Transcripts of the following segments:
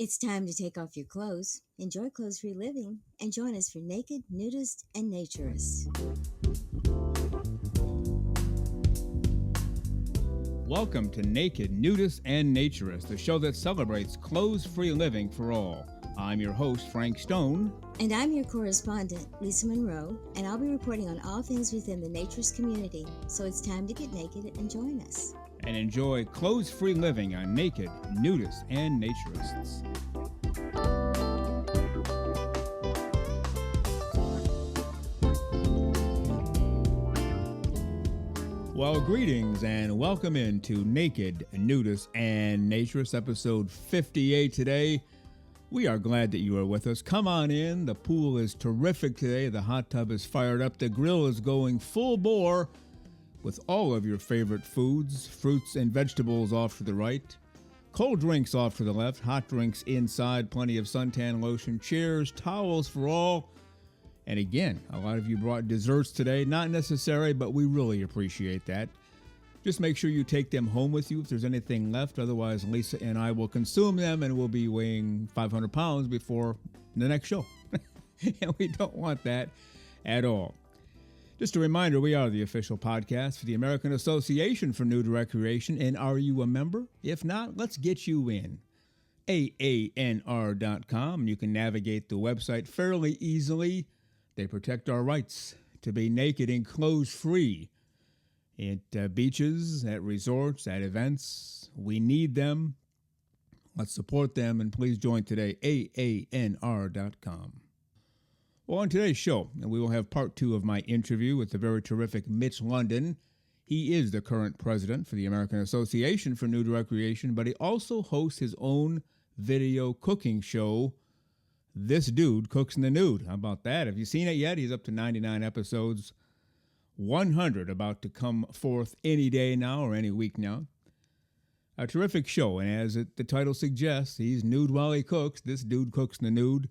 It's time to take off your clothes, enjoy clothes-free living, and join us for Naked, Nudists, and Naturists. Welcome to Naked, Nudists, and Naturists, the show that celebrates clothes-free living for all. I'm your host, Frank Stone. And I'm your correspondent, Lisa Monroe, and I'll be reporting on all things within the naturist community. So it's time to get naked and join us. And enjoy clothes-free living on Naked, Nudists, and Naturists. Well, greetings and welcome into Naked, Nudists, and Naturists, episode 58 today. We are glad that you are with us. Come on in. The pool is terrific today. The hot tub is fired up. The grill is going full bore with all of your favorite foods, fruits and vegetables off to the right, cold drinks off to the left, hot drinks inside, plenty of suntan lotion, chairs, towels for all. And again, a lot of you brought desserts today. Not necessary, but we really appreciate that. Just make sure you take them home with you if there's anything left. Otherwise, Lisa and I will consume them and we'll be weighing 500 pounds before the next show. And we don't want that at all. Just a reminder, we are the official podcast for the American Association for Nude Recreation. And are you a member? If not, let's get you in. AANR.com. You can navigate the website fairly easily. They protect our rights to be naked and clothes-free at beaches, at resorts, at events. We need them. Let's support them, and please join today, AANR.com. Well, on today's show, we will have part 2 of my interview with the very terrific MITCH London. He is the current president for the American Association for Nude Recreation, but he also hosts his own video cooking show, This Dude Cooks in the Nude. How about that? Have you seen it yet? He's up to 99 episodes, 100 about to come forth any day now or any week now. A terrific show, and as the title suggests, he's nude while he cooks. This dude cooks in the nude.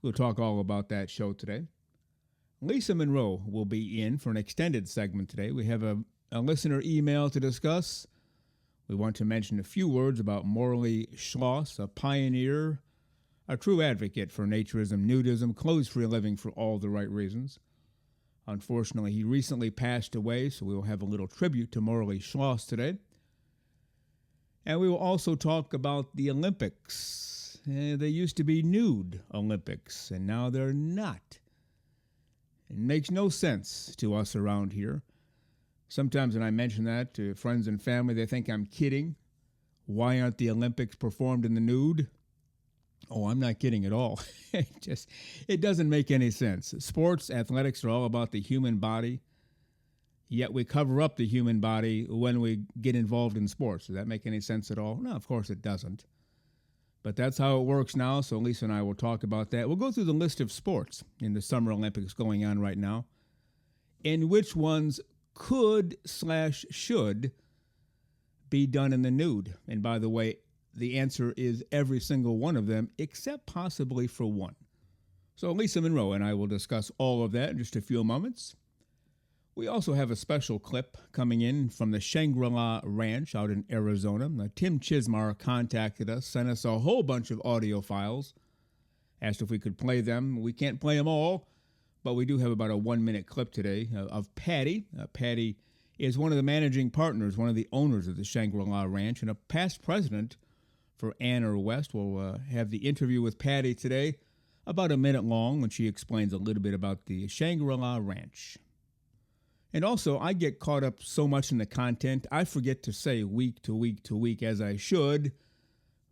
We'll talk all about that show today. Lisa Monroe will be in for an extended segment today. We have a listener email to discuss. We want to mention a few words about Morley Schloss, a pioneer, a true advocate for naturism, nudism, clothes-free living for all the right reasons. Unfortunately, he recently passed away, so we will have a little tribute to Morley Schloss today. And we will also talk about the Olympics. They used to be nude Olympics, and now they're not. It makes no sense to us around here. Sometimes when I mention that to friends and family, they think I'm kidding. Why aren't the Olympics performed in the nude? Oh, I'm not kidding at all. It doesn't make any sense. Sports, athletics are all about the human body, yet we cover up the human body when we get involved in sports. Does that make any sense at all? No, of course it doesn't. But that's how it works now, so Lisa and I will talk about that. We'll go through the list of sports in the Summer Olympics going on right now, and which ones could/should be done in the nude. And by the way, the answer is every single one of them, except possibly for one. So Lisa Monroe and I will discuss all of that in just a few moments. We also have a special clip coming in from the Shangri La Ranch out in Arizona. Tim Chismar contacted us, sent us a whole bunch of audio files, asked if we could play them. We can't play them all, but we do have about a 1-minute clip today of Patty. Patty is one of the managing partners, one of the owners of the Shangri La Ranch, and a past president for AANR West. We'll have the interview with Patty today, about a minute long, when she explains a little bit about the Shangri La Ranch. And also, I get caught up so much in the content, I forget to say week to week to week as I should.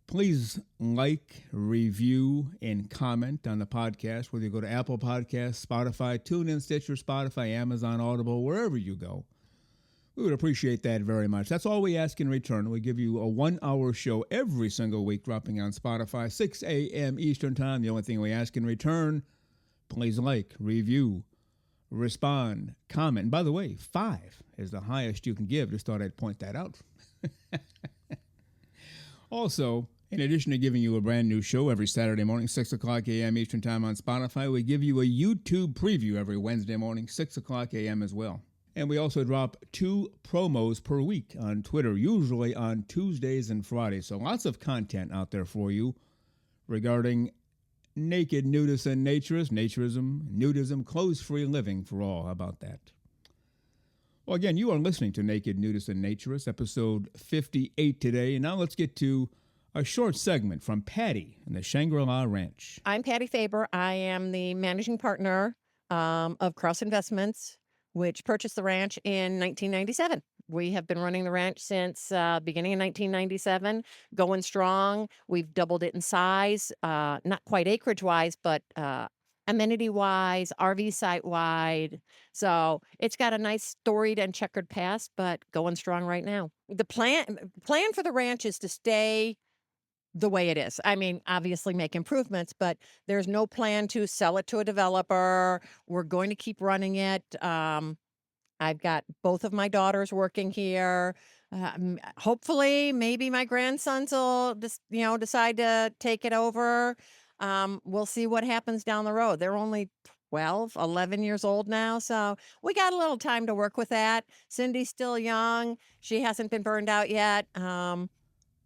Please like, review, and comment on the podcast, whether you go to Apple Podcasts, Spotify, TuneIn, Stitcher, Spotify, Amazon, Audible, wherever you go. We would appreciate that very much. That's all we ask in return. We give you a 1-hour show every single week, dropping on Spotify, 6 a.m. Eastern Time. The only thing we ask in return, please like, review, respond, comment. And by the way, 5 is the highest you can give. Just thought I'd point that out. Also, in addition to giving you a brand new show every Saturday morning, 6 o'clock a.m. Eastern Time on Spotify, we give you a YouTube preview every Wednesday morning, 6 o'clock a.m. as well. And we also drop 2 promos per week on Twitter, usually on Tuesdays and Fridays. So lots of content out there for you. regarding naked nudists and naturists, naturism, nudism, clothes free living for all. How about that? Well, again, you are listening to Naked Nudists and Naturists, episode 58 today. And now let's get to a short segment from Patty in the Shangri La Ranch. I'm Patty Faber. I am the managing partner of Cross Investments, which purchased the ranch in 1997. We have been running the ranch since beginning of 1997, going strong. We've doubled it in size, not quite acreage-wise, but amenity-wise, RV site-wide. So it's got a nice storied and checkered past, but going strong right now. The plan for the ranch is to stay the way it is. I mean, obviously make improvements, but there's no plan to sell it to a developer. We're going to keep running it. I've got both of my daughters working here. Hopefully, maybe my grandsons will just, decide to take it over. We'll see what happens down the road. They're only 12, 11 years old now, so we got a little time to work with that. Cindy's still young. She hasn't been burned out yet.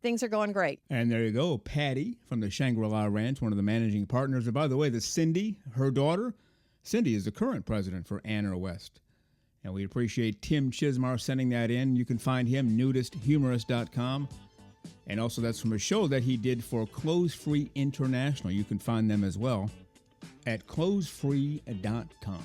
Things are going great. And there you go, Patty from the Shangri La Ranch, one of the managing partners. And by the way, the Cindy, her daughter, Cindy is the current president for AANR West. And we appreciate Tim Chismar sending that in. You can find him, nudisthumorist.com. And also that's from a show that he did for Clothes Free International. You can find them as well at clothesfree.com.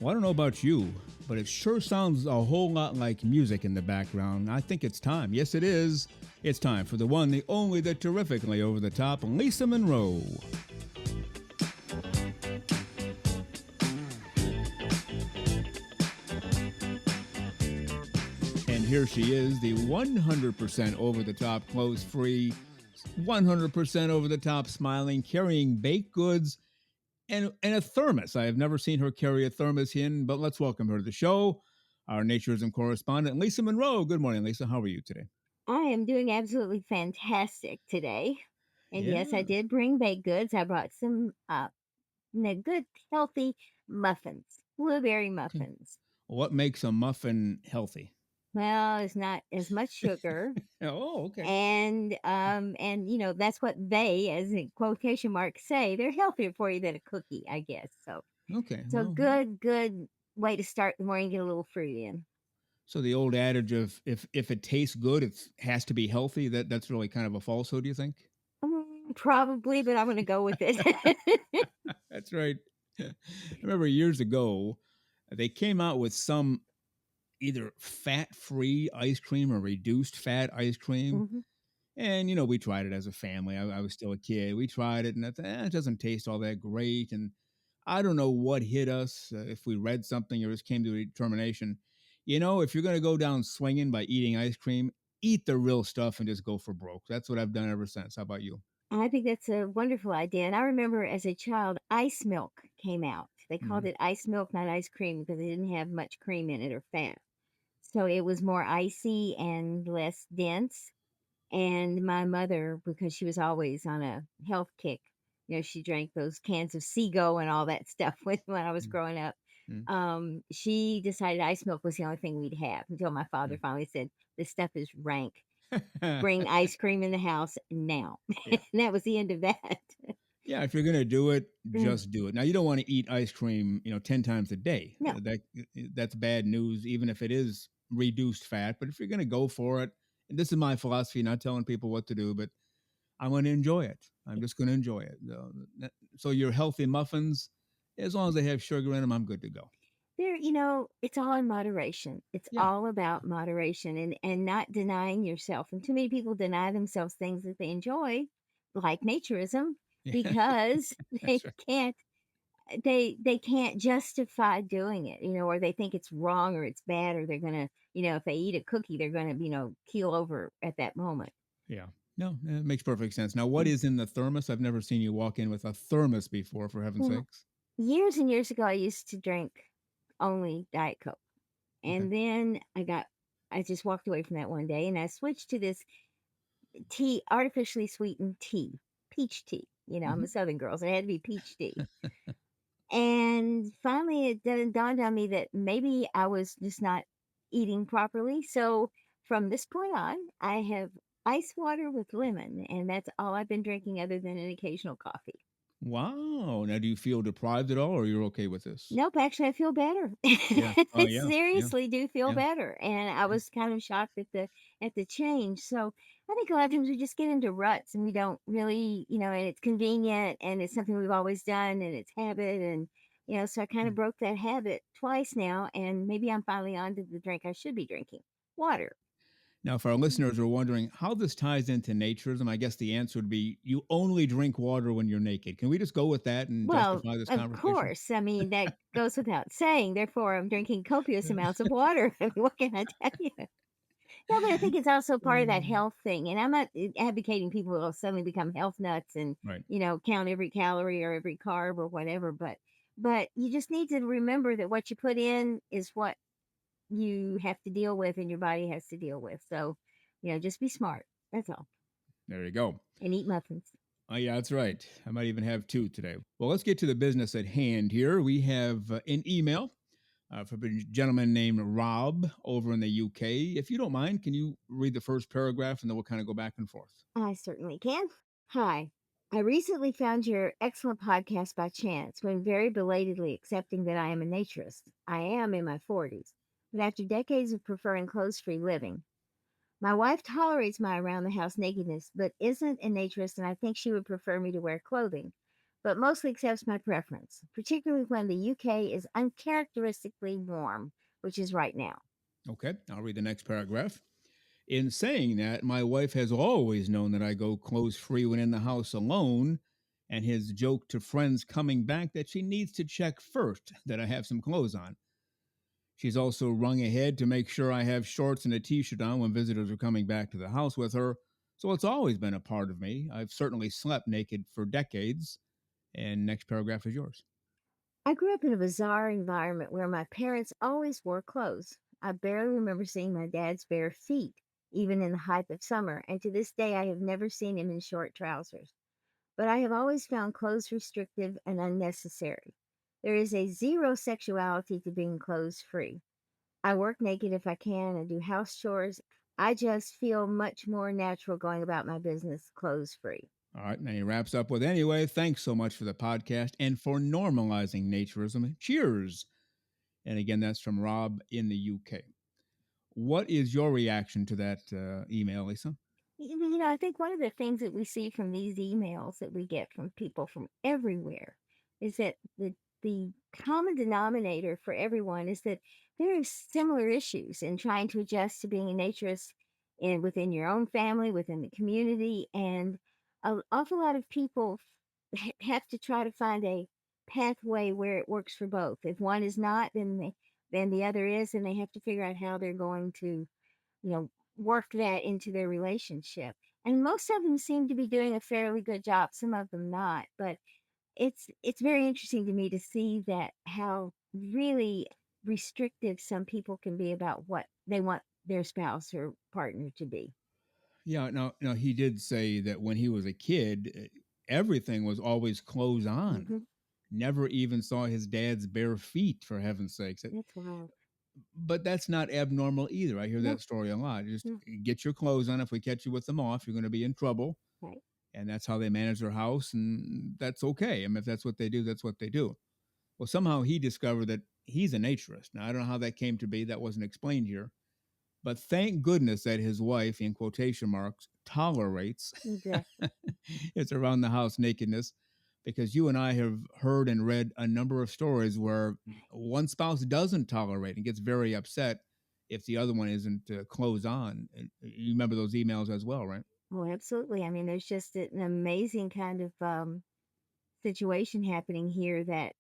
Well, I don't know about you, but it sure sounds a whole lot like music in the background. I think it's time. Yes, it is. It's time for the one, the only, the terrifically over-the-top Lisa Monroe. And here she is, the 100% over-the-top, clothes-free, 100% over-the-top, smiling, carrying baked goods, and a thermos. I have never seen her carry a thermos in, but let's welcome her to the show, our naturism correspondent, Lisa Monroe. Good morning, Lisa. How are you today? I am doing absolutely fantastic today. And yes, I Yeah. did bring baked goods. I brought some good, healthy muffins, blueberry Okay. muffins. What makes a muffin healthy? Well, it's not as much sugar. Oh, okay. And that's what they, as in quotation marks, say. They're healthier for you than a cookie, I guess. So Okay. so Well, good way to start the morning, get a little fruit in. so the old adage of if it tastes good, it has to be healthy. That's really kind of a falsehood, do you think? Probably, but I'm gonna go with it. That's right. I remember years ago, they came out with some either fat-free ice cream or reduced fat ice cream. Mhm. And, we tried it as a family. I was still a kid. We tried it, and I thought, it doesn't taste all that great. And I don't know what hit us, if we read something or just came to a determination. If you're going to go down swinging by eating ice cream, eat the real stuff and just go for broke. That's what I've done ever since. How about you? I think that's a wonderful idea. And I remember as a child, ice milk came out. They called Mhm. it ice milk, not ice cream, because it didn't have much cream in it or fat. So it was more icy and less dense. And my mother, because she was always on a health kick, she drank those cans of Seago and all that stuff when I was Mm, growing up. mm, She decided ice milk was the only thing we'd have until my father mm. finally said, "This stuff is rank. Bring ice cream in the house now." Yeah. And that was the end of that. Yeah, if you're going to do it, Mm, just do it. Now, you don't want to eat ice cream, 10 times a day. no, That's bad news, even if it is reduced fat. But if you're going to go for it, and this is my philosophy, not telling people what to do, but I'm going to enjoy it. I'm just going to enjoy it. So your healthy muffins, as long as they have sugar in them, I'm good to go. it's all in moderation. It's Yeah. all about moderation and not denying yourself. And too many people deny themselves things that they enjoy, like naturism, Yeah. because they That's right. can't they can't justify doing it, or they think it's wrong or it's bad, or they're gonna, if they eat a cookie, they're gonna, keel over at that moment. Yeah. No, it makes perfect sense. Now, what is in the thermos? I've never seen you walk in with a thermos before, for heaven's Well, sakes. years and years ago, I used to drink only Diet Coke. Okay. And then I just walked away from that one day and I switched to this tea, artificially sweetened tea, peach tea. I'm Hmm. a Southern girl, so it had to be peach tea. And finally, it dawned on me that maybe I was just not eating properly. So from this point on, I have ice water with lemon, and that's all I've been drinking other than an occasional coffee. Wow. Now, do you feel deprived at all, or you're okay with this? Nope, actually, I feel better. Yeah. Oh, I yeah. Yeah. seriously do feel Yeah. better, and I was kind of shocked at the change. So I think a lot of times we just get into ruts and we don't really, and it's convenient and it's something we've always done and it's habit and so I kind of Mm. broke that habit twice now, and maybe I'm finally on to the drink I should be drinking, water. Now, for our listeners who are wondering how this ties into naturism, I guess the answer would be you only drink water when you're naked. Can we just go with that and Well, justify this of conversation? course. I mean, that goes without saying. Therefore, I'm drinking copious amounts of water. I mean, what can I tell you? No, but I think it's also part of that Mm. health thing. And I'm not advocating people will suddenly become health nuts and, Right. count every calorie or every carb or whatever. But you just need to remember that what you put in is what you have to deal with and your body has to deal with. So, just be smart. That's all. There you go. And eat muffins. Oh, yeah, that's right. I might even have two today. Well, let's get to the business at hand here. We have an email from a gentleman named Rob over in the UK. If you don't mind, can you read the first paragraph and then we'll kind of go back and forth? I certainly can. Hi. I recently found your excellent podcast by chance when very belatedly accepting that I am a naturist. I am in my 40s, but after decades of preferring clothes free living. My wife tolerates my around the house nakedness, but isn't a naturist, and I think she would prefer me to wear clothing, but mostly accepts my preference, particularly when the UK is uncharacteristically warm, which is right now. Okay, I'll read the next paragraph. In saying that, my wife has always known that I go clothes free when in the house alone, and his joke to friends coming back that she needs to check first that I have some clothes on. She's also rung ahead to make sure I have shorts and a t shirt on when visitors are coming back to the house with her, so it's always been a part of me. I've certainly slept naked for decades. And next paragraph is yours. I grew up in a bizarre environment where my parents always wore clothes. I barely remember seeing my dad's bare feet, even in the height of summer, and to this day I have never seen him in short trousers. But I have always found clothes restrictive and unnecessary. There is a zero sexuality to being clothes free. I work naked if I can and do house chores. I just feel much more natural going about my business clothes free. All right, and he wraps up with anyway, thanks so much for the podcast and for normalizing naturism. Cheers. And again, that's from Rob in the UK. What is your reaction to that email, Lisa? I think one of the things that we see from these emails that we get from people from everywhere is that the common denominator for everyone is that there are similar issues in trying to adjust to being a naturist in within your own family, within the community, and an awful lot of people have to try to find a pathway where it works for both. If one is not, then the other is, and they have to figure out how they're going to you know, work that into their relationship. And most of them seem to be doing a fairly good job, some of them not. But it's very interesting to me to see that how really restrictive some people can be about what they want their spouse or partner to be. Yeah, now he did say that when he was a kid, everything was always clothes on. Hmm. Never even saw his dad's bare feet, for heaven's sakes. That's wild. But that's not abnormal either. I hear No, that story a lot. Just no, get your clothes on. If we catch you with them off, you're going to be in trouble. right. And that's how they manage their house. And that's okay. I mean, if that's what they do, that's what they do. Well, somehow he discovered that he's a naturist. Now, I don't know how that came to be. That wasn't explained here. But thank goodness that his wife, in quotation marks, tolerates Exactly. it's around the house nakedness, because you and I have heard and read a number of stories where one spouse doesn't tolerate and gets very upset if the other one isn't clothes on. You remember those emails as well, right? Oh, absolutely. I mean, there's just an amazing kind of situation happening here that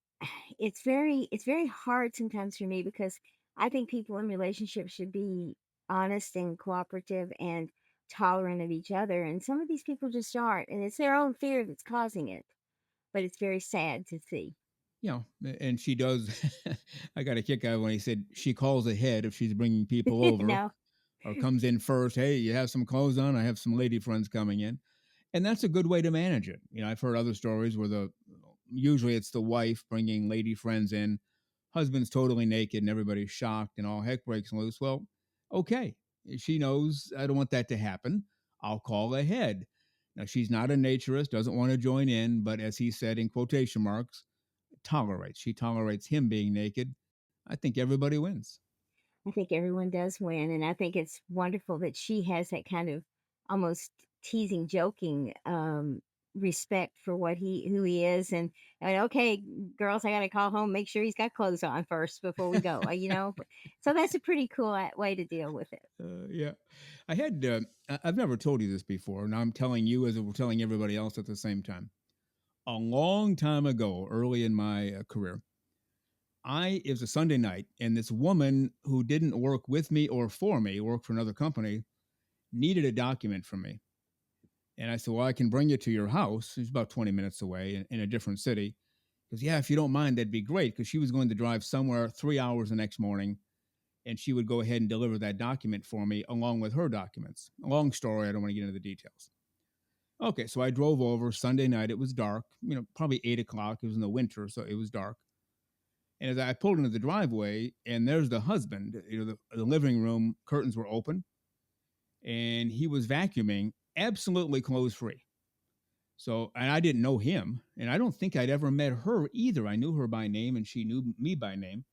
it's very hard sometimes for me because I think people in relationships should be honest and cooperative and tolerant of each other, and some of these people just aren't, and it's their own fear that's causing it. But it's very sad to see. You know, and she does. I got a kick out when he said she calls ahead if she's bringing people over No, or comes in first. Hey, you have some clothes on? I have some lady friends coming in. And that's a good way to manage it. You know, I've heard other stories where the usually it's the wife bringing lady friends in, husband's totally naked and everybody's shocked and all heck breaks loose. Well, okay, she knows I don't want that to happen. I'll call ahead. Now, she's not a naturist, doesn't want to join in, but as he said in quotation marks, tolerates. She tolerates him being naked. I think everybody wins. I think everyone does win, and I think it's wonderful that she has that kind of almost teasing, joking, respect for who he is, and okay, girls, I gotta call home, make sure he's got clothes on first before we go, So that's a pretty cool way to deal with it. Yeah. I've never told you this before, and I'm telling you as we're telling everybody else at the same time. A long time ago, early in my career, it was a Sunday night, and this woman who didn't work with me or for me, worked for another company, needed a document from me. And I said, well, I can bring you to your house. It's about 20 minutes away in a different city. Because, yeah, if you don't mind, that'd be great. Because she was going to drive somewhere 3 hours the next morning, and she would go ahead and deliver that document for me along with her documents. A long story. I don't want to get into the details. Okay, so I drove over Sunday night. It was dark, probably 8 o'clock. It was in the winter, so it was dark. And as I pulled into the driveway, and there's the husband, the living room curtains were open, and he was vacuuming absolutely clothes free. So, and I didn't know him, and I don't think I'd ever met her either. I knew her by name, and she knew me by name.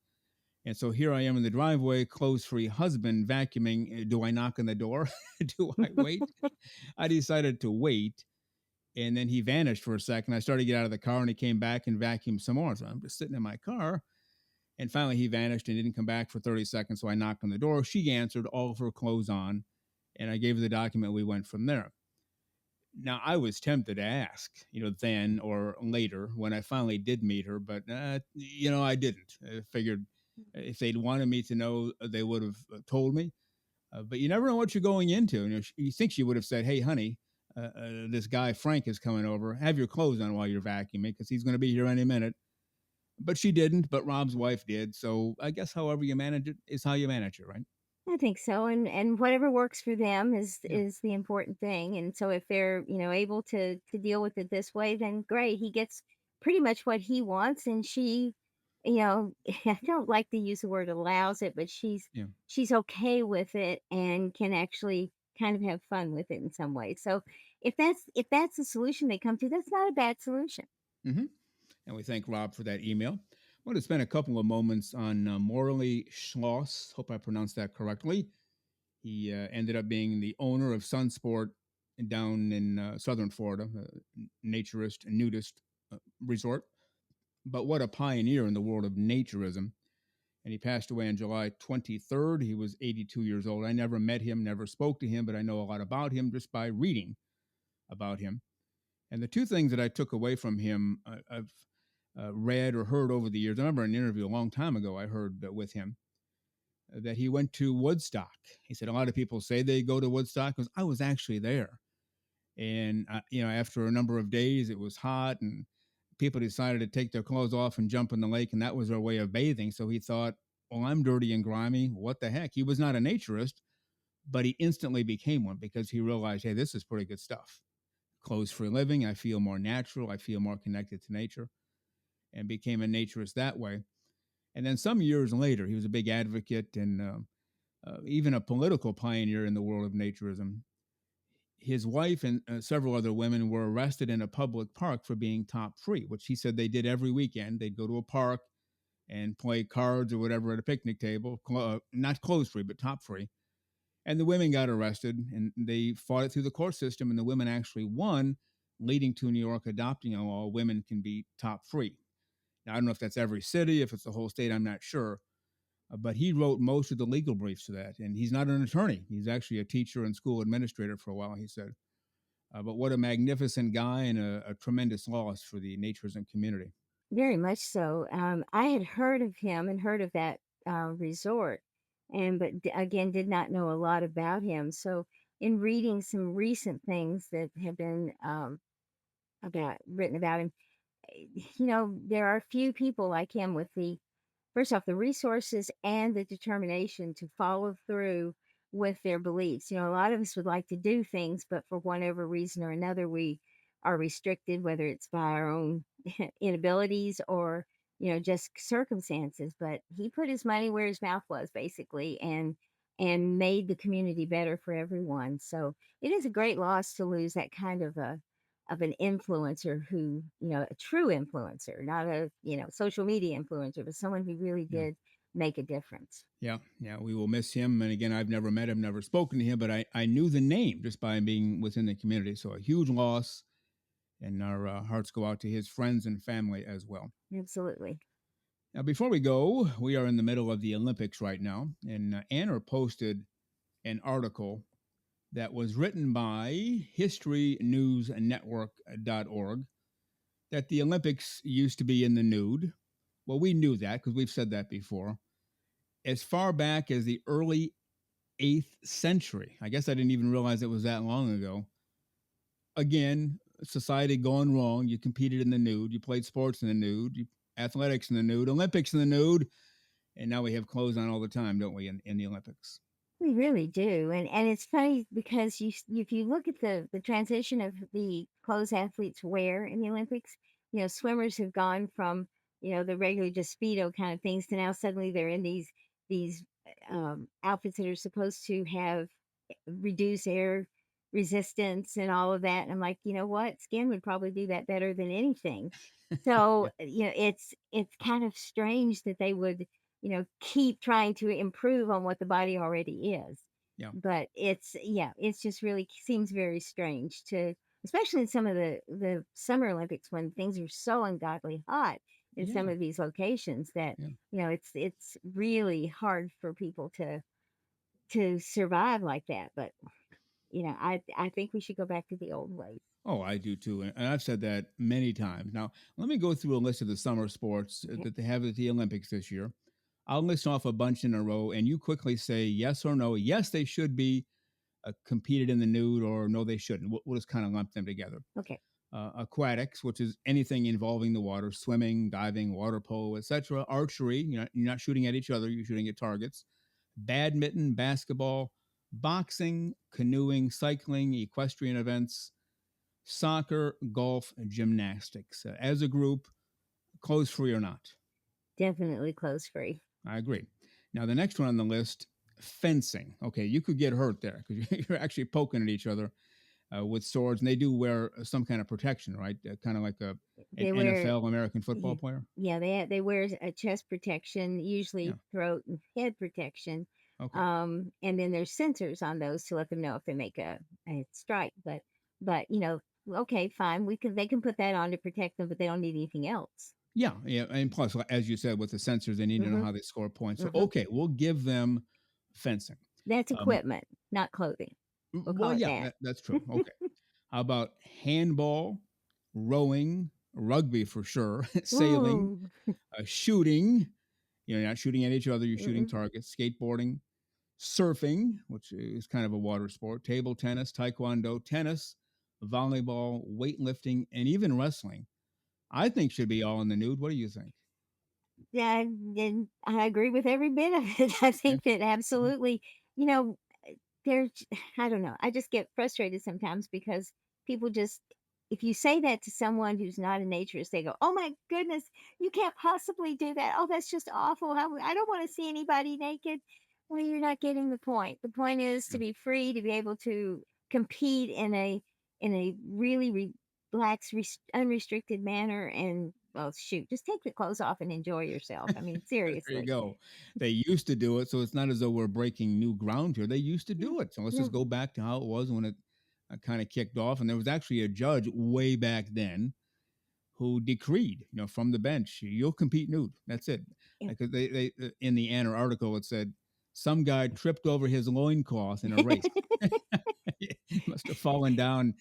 And so here I am in the driveway, clothes free husband vacuuming. Do I knock on the door? Do I wait? I decided to wait. And then he vanished for a second. I started to get out of the car, and he came back and vacuumed some more. So I'm just sitting in my car. And finally, he vanished and didn't come back for 30 seconds. So I knocked on the door. She answered, all of her clothes on. And I gave her the document. We went from there. Now, I was tempted to ask, then or later when I finally did meet her, but, I didn't. I figured if they'd wanted me to know, they would have told me. But you never know what you're going into. You think she would have said, hey, honey, this guy Frank is coming over. Have your clothes on while you're vacuuming because he's going to be here any minute. But she didn't, but Rob's wife did. So I guess however you manage it is how you manage it, right? I think so, and whatever works for them is Yeah. is the important thing, and so if they're, able to deal with it this way, then great. He gets pretty much what he wants, and she, I don't like to use the word allows it, but Yeah. she's okay with it and can actually kind of have fun with it in some way. So if that's the solution they come to, that's not a bad solution. Mm-hmm. And we thank Rob for that email. I want to spend a couple of moments on Morley Schloss. Hope I pronounced that correctly. He ended up being the owner of Sunsport down in southern Florida, naturist and nudist resort. But what a pioneer in the world of naturism. And he passed away on July 23rd. He was 82 years old. I never met him, never spoke to him, but I know a lot about him just by reading about him. And the two things that I took away from him, I've read or heard over the years. I remember an interview a long time ago I heard with him that he went to Woodstock. He said a lot of people say they go to Woodstock because I was actually there. And, after a number of days, it was hot and people decided to take their clothes off and jump in the lake. And that was their way of bathing. So he thought, well, I'm dirty and grimy. What the heck? He was not a naturist, but he instantly became one because he realized, hey, this is pretty good stuff. Clothes free living. I feel more natural. I feel more connected to nature, and became a naturist that way. And then some years later, he was a big advocate and even a political pioneer in the world of naturism. His wife and several other women were arrested in a public park for being top free, which he said they did every weekend. They'd go to a park and play cards or whatever at a picnic table, not clothes free, but top free. And the women got arrested and they fought it through the court system, and the women actually won, leading to New York adopting a law women can be top free. Now, I don't know if that's every city, if it's the whole state, I'm not sure. But he wrote most of the legal briefs to that. And he's not an attorney. He's actually a teacher and school administrator for a while, he said. But what a magnificent guy and a tremendous loss for the naturism community. Very much so. I had heard of him and heard of that resort, and again did not know a lot about him. So, in reading some recent things that have been about written about him, there are few people like him with the first off the resources and the determination to follow through with their beliefs. A lot of us would like to do things, but for whatever reason or another, we are restricted, whether it's by our own inabilities or just circumstances. But he put his money where his mouth was, basically, and and made the community better for everyone. So it is a great loss to lose that kind of an influencer who, a true influencer, not a, social media influencer, but someone who really Yeah. did make a difference. Yeah, yeah, we will miss him. And again, I've never met him, never spoken to him, but I knew the name just by being within the community. So a huge loss, and our hearts go out to his friends and family as well. Absolutely. Now, before we go, we are in the middle of the Olympics right now, and Anna posted an article that was written by historynewsnetwork.org that the Olympics used to be in the nude. Well, we knew that because we've said that before. As far back as the early 8th century. I guess I didn't even realize it was that long ago. Again, society gone wrong. You competed in the nude. You played sports in the nude. Athletics in the nude. Olympics in the nude. And now we have clothes on all the time, don't we, in the Olympics? We really do, and it's funny because if you look at the transition of the clothes athletes wear in the Olympics, swimmers have gone from the regular just speedo kind of things to now suddenly they're in these outfits that are supposed to have reduce air resistance and all of that. And I'm like, you know what, skin would probably do that better than anything. So Yeah. it's kind of strange that they would keep trying to improve on what the body already is. Yeah. But it's just really seems very strange to, especially in some of the Summer Olympics when things are so ungodly hot in some Yeah. of these locations that Yeah. it's really hard for people to survive like that. But I think we should go back to the old ways. Oh, I do too. And I've said that many times. Now, let me go through a list of the summer sports Okay. that they have at the Olympics this year. I'll list off a bunch in a row, and you quickly say yes or no. Yes, they should be competed in the nude, or no, they shouldn't. We'll just kind of lump them together. Okay. Aquatics, which is anything involving the water, swimming, diving, water polo, etc. Archery, you're not shooting at each other, you're shooting at targets. Badminton, basketball, boxing, canoeing, cycling, equestrian events, soccer, golf, gymnastics. As a group, clothes free or not. Definitely clothes free. I agree. Now, the next one on the list, fencing. Okay, you could get hurt there because you're actually poking at each other with swords, and they do wear some kind of protection, right? Kind of like an They wear NFL American football yeah, player. yeah, they wear a chest protection, Yeah. usually throat and head protection. Okay. And then there's sensors on those to let them know if they make a strike. But okay, fine. They can put that on to protect them, but they don't need anything else. Yeah, yeah, and plus, as you said, with the sensors, they need to know Hmm. how they score points. So, Hmm. okay, we'll give them fencing. That's Um, equipment, not clothing. We'll call well, it yeah, that. that's true. Okay, how about handball, rowing, rugby for sure, sailing, Ooh. shooting? You're not shooting at each other; you're shooting Mm-mm. targets. Skateboarding, surfing, which is kind of a water sport, table tennis, taekwondo, tennis, volleyball, weightlifting, and even wrestling. I think should be all in the nude. What do you think? Yeah, and I agree with every bit of it. I Yeah. think that absolutely, you know, there's, I don't know. I just get frustrated sometimes because people just, if you say that to someone who's not a naturist, they go, "Oh my goodness, you can't possibly do that. Oh, that's just awful. I don't want to see anybody naked." Well, you're not getting the point. The point is to Yeah. be free, to be able to compete in a really relaxed, unrestricted manner. And well, shoot, just take the clothes off and enjoy yourself. I mean, There you seriously. go. They used to do it, so it's not as though we're breaking new ground here. They used to Yeah. do it. So let's just No. go back to how it was when it kind of kicked off. And there was actually a judge way back then who decreed, from the bench, you'll compete nude. That's it. Yeah. Because they in the AANR article, it said some guy tripped over his loincloth in a race. He must have fallen down.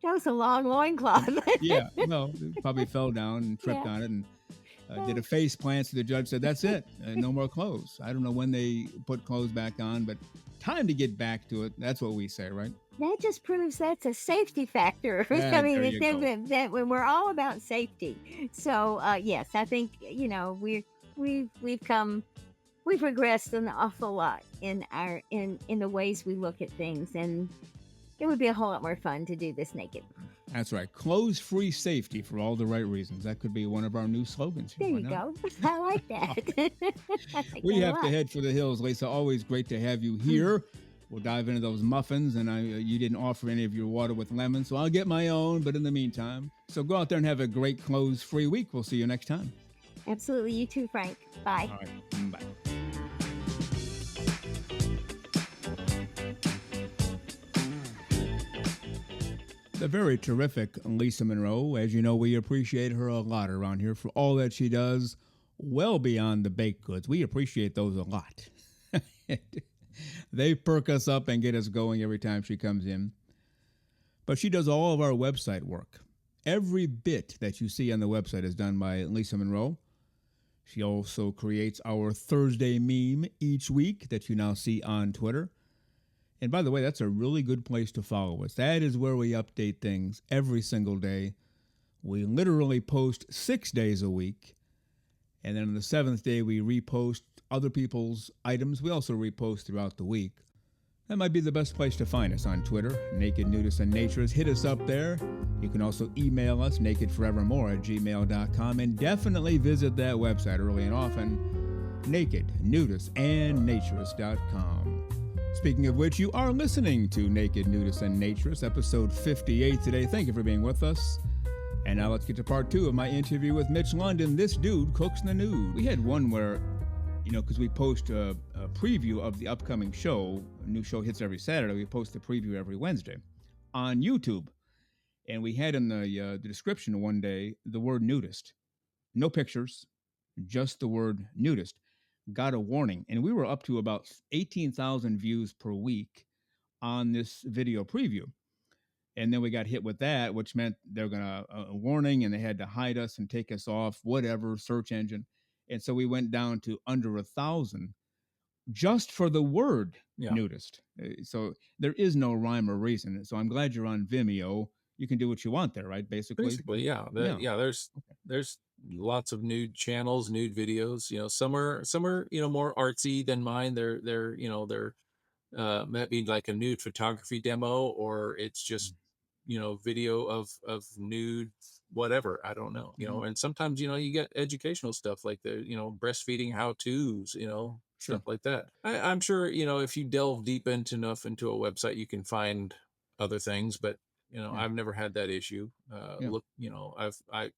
That was a long loincloth. Yeah, well, probably fell down and tripped Yeah. on it and did Oh, a face plant. So the judge said, "That's it, no more clothes." I don't know when they put clothes back on, but time to get back to it. That's what we say, right? that just proves that's a safety factor. I There mean, you go. that when we're all about safety. So yes, I think we've come we've regressed an awful lot in the ways we look at things, and It would be a whole lot more fun to do this naked. That's right. Clothes-free safety for all the right reasons. That could be one of our new slogans. There Why you not? go. I like that. I like We that a have to lot. head for the hills, Lisa. Always great to have you here. We'll dive into those muffins, and you didn't offer any of your water with lemon, so I'll get my own. But in the meantime, so go out there and have a great clothes-free week. We'll see you next time. Absolutely. You too, Frank. Bye. All right. Bye. The very terrific Lisa Monroe. As you know, we appreciate her a lot around here for all that she does, well beyond the baked goods. We appreciate those a lot. They perk us up and get us going every time she comes in. But she does all of our website work. Every bit that you see on the website is done by Lisa Monroe. She also creates our Thursday meme each week that you now see on Twitter. And by the way, that's a really good place to follow us. That is where we update things every single day. We literally post 6 days a week. And then on the 7th day, we repost other people's items. We also repost throughout the week. That might be the best place to find us on Twitter, Naked Nudists and Naturists. Hit us up there. You can also email us, nakedforevermore@gmail.com, and definitely visit that website early and often, nakednudistandnaturist.com. Speaking of which, you are listening to Naked Nudists and Naturists, episode 58 today. Thank you for being with us. And now let's get to part 2 of my interview with Mitch London. This dude cooks the nude. We had one where, because we post a preview of the upcoming show. A new show hits every Saturday. We post the preview every Wednesday on YouTube. And we had in the description one day the word nudist. No pictures, just the word nudist. Got a warning. And we were up to about 18,000 views per week on this video preview. And then we got hit with that, which meant they're going to a warning, and they had to hide us and take us off, whatever, search engine. And so we went down to under 1,000 just for the word nudist. So there is no rhyme or reason. So I'm glad you're on Vimeo. You can do what you want there, right? Basically, yeah. There's lots of nude channels, nude videos. Some are more artsy than mine. They're might be like a nude photography demo, or it's just video of nude whatever, I don't know. And sometimes you get educational stuff like the breastfeeding how-tos, stuff like that. I'm sure if you delve deep enough into a website, you can find other things, but I've never had that issue. Look, I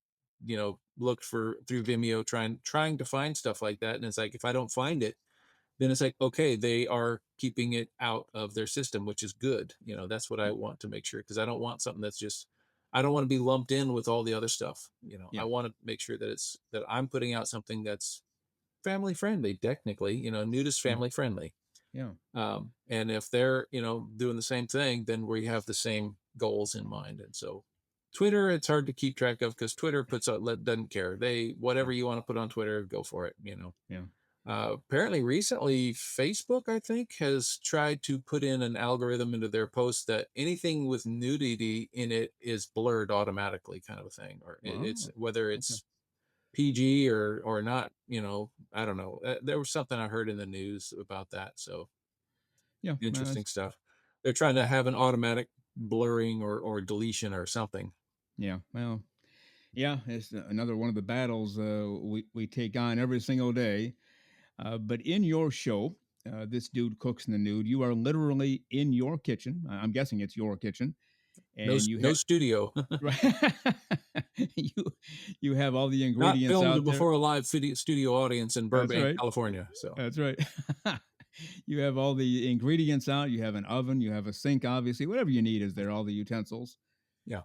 looked through Vimeo trying to find stuff like that, and it's like if I don't find it, then it's like, okay, they are keeping it out of their system, which is good. That's what I want to make sure, because I don't want something that's just, I don't want to be lumped in with all the other stuff. I want to make sure that I'm putting out something that's family friendly, technically, nudist family friendly. Yeah. And if they're, doing the same thing, then we have the same goals in mind. And so Twitter, it's hard to keep track of because Twitter doesn't care. Whatever you want to put on Twitter, go for it, Yeah. Apparently recently Facebook, I think, has tried to put in an algorithm into their posts that anything with nudity in it is blurred automatically, kind of a thing, or it's whether it's PG or not, I don't know. There was something I heard in the news about that. So yeah, interesting stuff. They're trying to have an automatic blurring or deletion or something. Yeah. Well, yeah, it's another one of the battles we take on every single day. But in your show, This Dude Cooks in the Nude, you are literally in your kitchen. I'm guessing it's your kitchen. And No studio. you have all the Not ingredients filmed out there. before a live studio audience in Burbank, right. California. So That's right. You have all the ingredients out. You have an oven. You have a sink, obviously. Whatever you need is there, all the utensils. Yeah.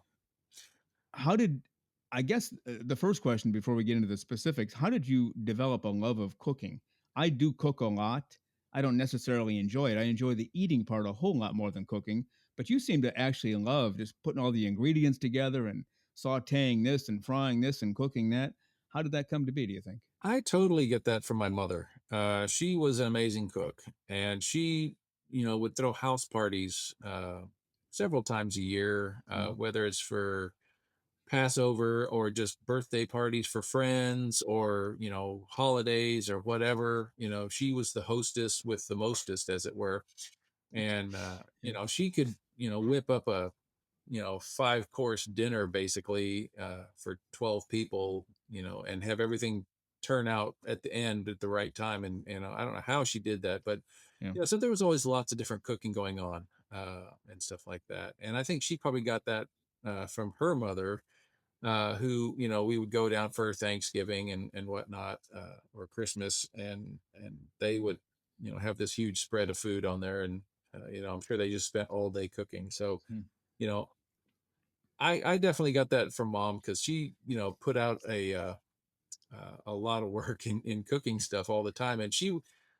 I guess the first question before we get into the specifics, how did you develop a love of cooking? I do cook a lot. I don't necessarily enjoy it. I enjoy the eating part a whole lot more than cooking. But you seem to actually love just putting all the ingredients together and sauteing this and frying this and cooking that. How did that come to be, do you think? I totally get that from my mother. She was an amazing cook, and she, would throw house parties several times a year, whether it's for Passover or just birthday parties for friends or, holidays or whatever. She was the hostess with the mostest, as it were. And Yeah. she could whip up a 5-course dinner basically for 12 people, and have everything turn out at the end at the right time. And I don't know how she did that, but Yeah. so there was always lots of different cooking going on and stuff like that. And I think she probably got that from her mother, who we would go down for Thanksgiving and whatnot, or Christmas, and they would have this huge spread of food on there. And I'm sure they just spent all day cooking. So Hmm. you know I definitely got that from mom, because she put out a lot of work in cooking stuff all the time. And she,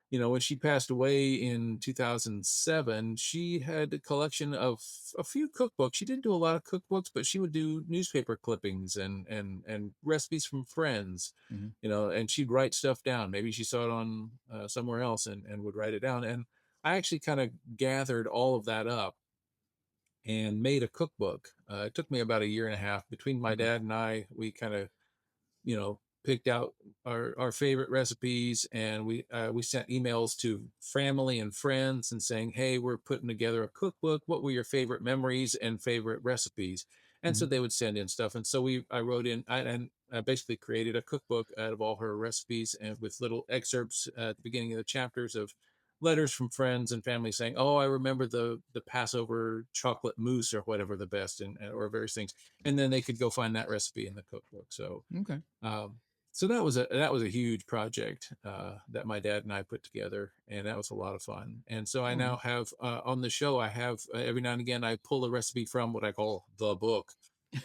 when she passed away in 2007, she had a collection of a few cookbooks. She didn't do a lot of cookbooks, but she would do newspaper clippings and recipes from friends, Hmm. and she'd write stuff down. Maybe she saw it on somewhere else and would write it down. And I actually kind of gathered all of that up and made a cookbook. It took me about a year and a half. Between my Okay. dad and I, we kind of picked out our favorite recipes, and we sent emails to family and friends and saying, hey, we're putting together a cookbook, what were your favorite memories and favorite recipes? And so Hmm. they would send in stuff, and so I wrote in, and I basically created a cookbook out of all her recipes, and with little excerpts at the beginning of the chapters of letters from friends and family saying, oh, I remember the Passover chocolate mousse or whatever the best, and or various things. And then they could go find that recipe in the cookbook. So Okay. um, so that was a huge project that my dad and I put together, and that was a lot of fun. And so I Oh, now have on the show, I have every now and again I pull a recipe from what I call the book,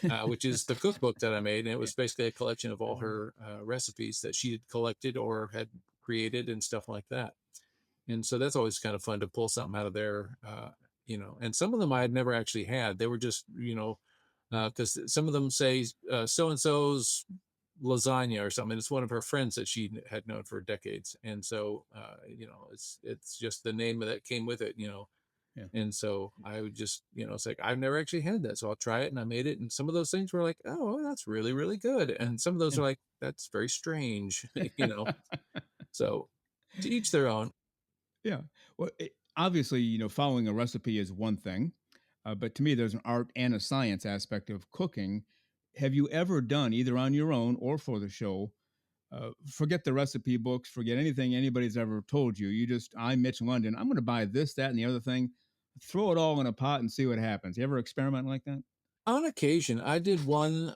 yeah. which is the cookbook that I made, and it was basically a collection of all her recipes that she had collected or had created and stuff like that. And so that's always kind of fun to pull something out of there, and some of them I had never actually had. They were just because some of them say so and so's lasagna or something. It's one of her friends that she had known for decades, and so it's just the name of that came with it. Yeah. And so I would just it's like I've never actually had that, so I'll try it, and I made it, and some of those things were like, oh, that's really really good, and some of those Yeah. are like, that's very strange. So to each their own. Yeah. Well, obviously, following a recipe is one thing, but to me, there's an art and a science aspect of cooking. Have you ever done, either on your own or for the show, forget the recipe books, forget anything anybody's ever told you? You just, I'm Mitch London. I'm going to buy this, that, and the other thing, throw it all in a pot and see what happens. You ever experiment like that? On occasion, I did one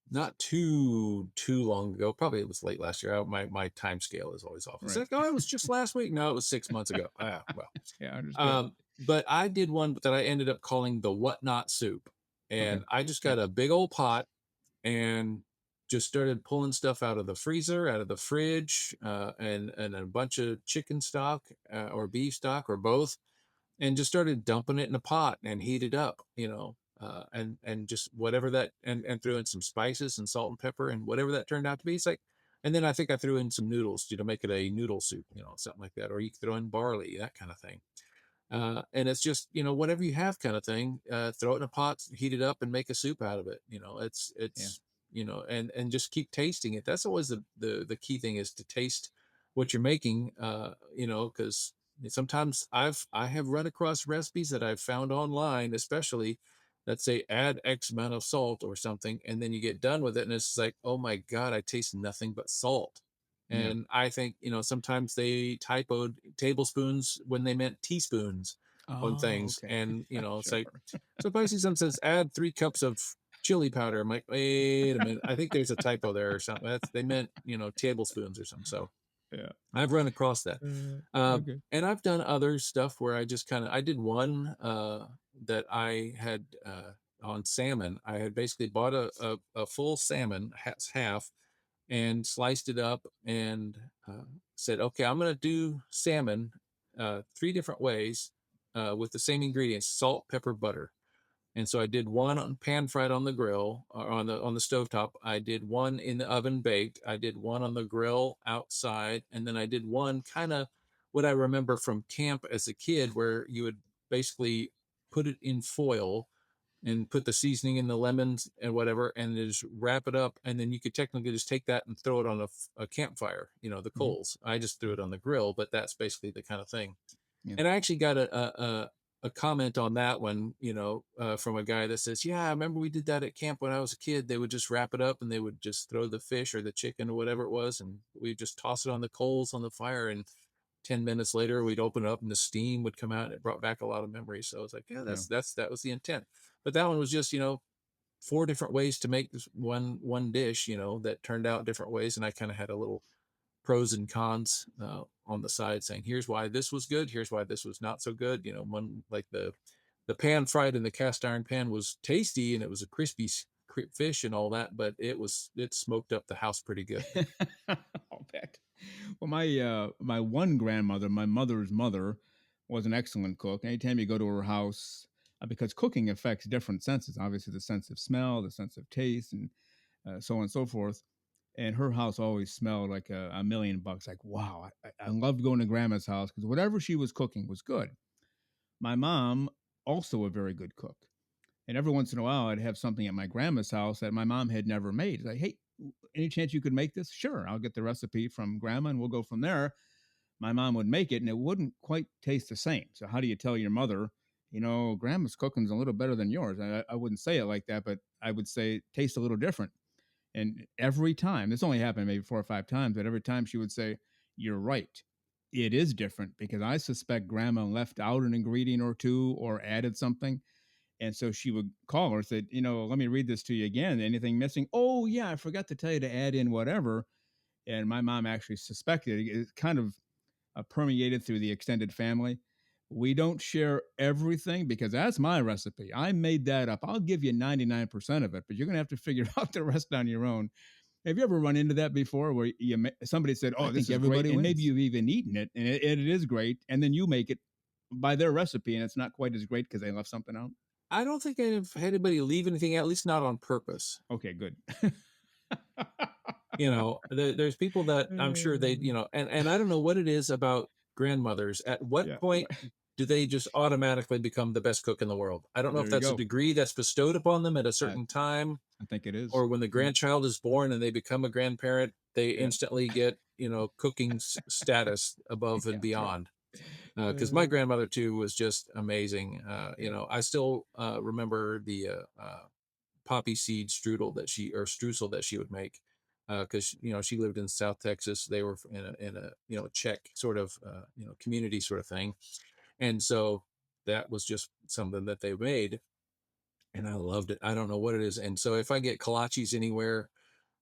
not too long ago. Probably it was late last year. My time scale is always off. It's Right. like, oh, it was just last week. No, it was 6 months ago. Ah, well. Yeah, understood. But I did one that I ended up calling the whatnot soup, Okay. and I just Yeah. got a big old pot and just started pulling stuff out of the freezer, out of the fridge, and a bunch of chicken stock or beef stock or both, and just started dumping it in a pot and heat it up, and just whatever that, and threw in some spices and salt and pepper and whatever that turned out to be. It's like, and then I think I threw in some noodles, make it a noodle soup, something like that, or you could throw in barley, that kind of thing. And it's just whatever you have, kind of thing. Throw it in a pot, heat it up, and make a soup out of it. Yeah. It's and just keep tasting it. That's always the key thing, is to taste what you're making. Because sometimes I have run across recipes that I've found online, especially that say add X amount of salt or something, and then you get done with it, and it's like, oh my god, I taste nothing but salt. Yeah. And I think, sometimes they typoed tablespoons when they meant teaspoons on Oh, things. okay. And, it's Sure. like, so if I see something says add 3 cups of chili powder, I'm like, wait a minute, I think there's a typo there or something. They meant, tablespoons or something. So Yeah. I've run across that. Okay. And I've done other stuff where I did one that I had on salmon. I had basically bought a full salmon, half, and sliced it up, and said, okay, I'm going to do salmon 3 different ways with the same ingredients: salt, pepper, butter. And so I did one on pan fried on the grill, or on the stovetop. I did one in the oven baked. I did one on the grill outside, and then I did one kind of what I remember from camp as a kid, where you would basically put it in foil and put the seasoning and the lemons and whatever, and just wrap it up. And then you could technically just take that and throw it on a campfire, the Mhm. coals. I just threw it on the grill, but that's basically the kind of thing. Yeah. And I actually got a comment on that one, from a guy that says, "Yeah, I remember we did that at camp when I was a kid. They would just wrap it up and they would just throw the fish or the chicken or whatever it was, and we just toss it on the coals on the fire, and 10 minutes later we'd open it up and the steam would come out. And it brought back a lot of memories." So I was like, "Yeah, Yeah. that was the intent." But that one was just, four different ways to make this one dish, that turned out different ways, and I kind of had a little pros and cons on the side, saying here's why this was good, here's why this was not so good. One like the pan fried in the cast iron pan was tasty and it was a crispy fish and all that, but it smoked up the house pretty good. I'll bet. Well, my one grandmother, my mother's mother, was an excellent cook. Anytime you go to her house, because cooking affects different senses, obviously the sense of smell, the sense of taste, and so on and so forth. And her house always smelled like a million bucks. Like, wow, I loved going to grandma's house because whatever she was cooking was good. My mom, also a very good cook. And every once in a while, I'd have something at my grandma's house that my mom had never made. Like, hey, any chance you could make this? Sure, I'll get the recipe from grandma and we'll go from there. My mom would make it and it wouldn't quite taste the same. So, how do you tell your mother, grandma's cooking's a little better than yours? I wouldn't say it like that, but I would say it tastes a little different. And every time, this only happened maybe 4 or 5 times, but every time she would say, "You're right. It is different because I suspect grandma left out an ingredient or two or added something." And so she would call her and said, "Let me read this to you again. Anything missing? Oh, yeah, I forgot to tell you to add in whatever." And my mom actually suspected it. It kind of permeated through the extended family. We don't share everything because that's my recipe. I made that up. I'll give you 99% of it, but you're going to have to figure out the rest on your own. Have you ever run into that before where somebody said, I "Oh, this think is great," everybody and maybe wins. you've even eaten it and it is great, and then you make it by their recipe and it's not quite as great because they left something out? I don't think I've had anybody leave anything out, at least not on purpose. Okay, good. There's people that I'm sure they, and I don't know what it is about grandmothers. At what Yeah, point do they just automatically become the best cook in the world? I don't know if there you that's a go. degree that's bestowed upon them at a I, certain time, I think it is. or when the Yeah, grandchild is born and they become a grandparent, they yeah, instantly get, cooking status above and yeah, yeah. beyond. Because my Uh, grandmother too was just amazing. yeah. I still remember the poppy seed streusel that she would make, because she lived in South Texas. They were in a Czech sort of community sort of thing, and so that was just something that they made, and I loved it. I don't know what it is, and so if I get kolaches anywhere,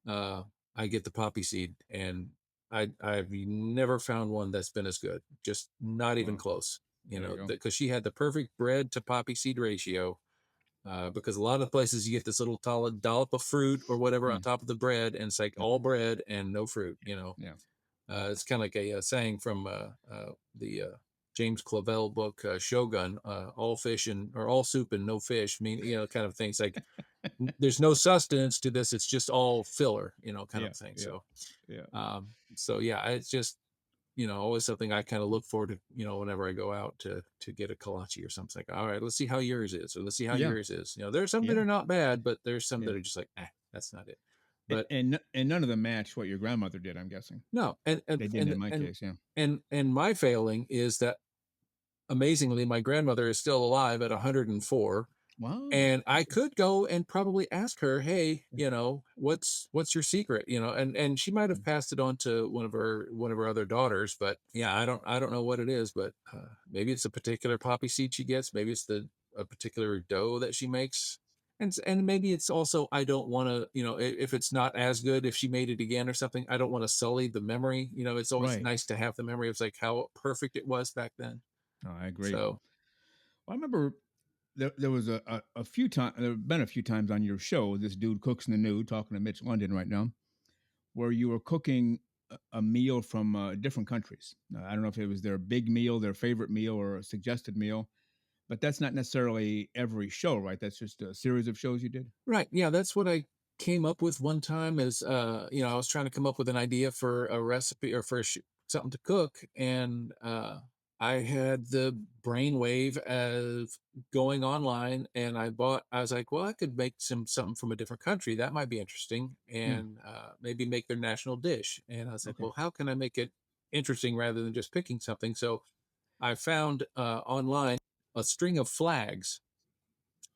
uh, I get the poppy seed, and I've never found one that's been as good. Just not even Well, close. there you go. Because she had the perfect bread to poppy seed ratio. Because a lot of places you get this little dollop of fruit or whatever on Mm, top of the bread, and it's like yeah, all bread and no fruit. yeah. It's kind of like a saying from the James Clavell book Shogun: "All fish and or all soup and no fish." I mean, kind of things like there's no sustenance to this; it's just all filler, kind Yeah, of thing. yeah, yeah. So yeah, it's just always something I kind of look forward to, whenever I go out to get a kolache or something. Like, all right, let's see how yours is, or let's see how Yeah, yours is. There's some that yeah, are not bad, but there's some yeah. that are just like, that's not it. But And none of them match what your grandmother did, I'm guessing. no, and and They didn't and in my and case, yeah. and my failing is that amazingly, my grandmother is still alive at 104. Wow. And I could go and probably ask her, "Hey, what's your secret?" And she might have Mm, passed it on to one of her other daughters, but yeah, I don't know what it is, but maybe it's a particular poppy seed she gets, maybe it's a particular dough that she makes, and maybe it's also I don't want to, if it's not as good, if she made it again or something, I don't want to sully the memory. It's always right. nice to have the memory of like how perfect it was back then. No, I agree. So Well, I remember there was a few times, there have been a few times on your show, this dude cooks in the nude, talking to Mitch London right now, where you were cooking a meal from different countries. I don't know if it was their big meal, their favorite meal, or a suggested meal, but that's not necessarily every show, right? That's just a series of shows you did. right. Yeah, that's what I came up with one time is I was trying to come up with an idea for a recipe or for something to cook, and I had the brainwave of going online, and I was like, well, I could make something from a different country. That might be interesting, Yeah. and maybe make their national dish. And I was like, Okay. well, how can I make it interesting rather than just picking something? So I found online a string of flags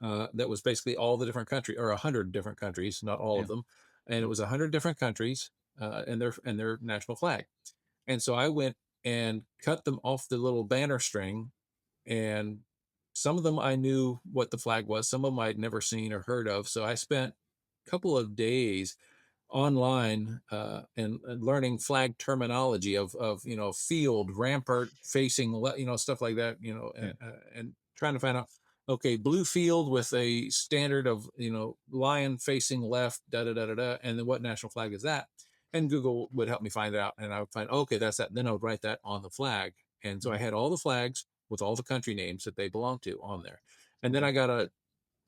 that was basically all the different countries, or 100 different countries, not all Yeah. of them, and it Yeah. was 100 different countries and their national flag. And so I went and cut them off the little banner string, and some of them I knew what the flag was, some of them I'd never seen or heard of. So I spent a couple of days online and learning flag terminology of field, rampart, facing, stuff like that, Yeah. and trying to find out, okay, blue field with a standard of lion facing left, da da da da da, and then what national flag is that? And Google would help me find it out, and I would find, okay, that's that. Then I would write that on the flag, and so I Mhm. had all the flags with all the country names that they belong to on there. And then Okay. I got a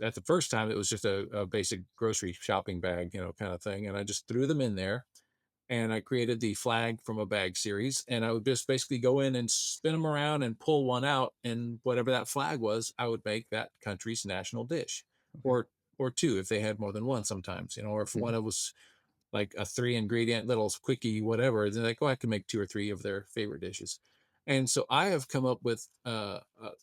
at the first time it was just a basic grocery shopping bag, kind of thing, and I just threw them in there, and I created the flag from a bag series, and I would just basically go in and spin them around and pull one out, and whatever that flag was, I would make that country's national dish, Okay. or two if they had more than one sometimes, or if Mhm. one was like a 3 ingredient little quickie, whatever. They're like, oh, I can make two or three of their favorite dishes. And so I have come up with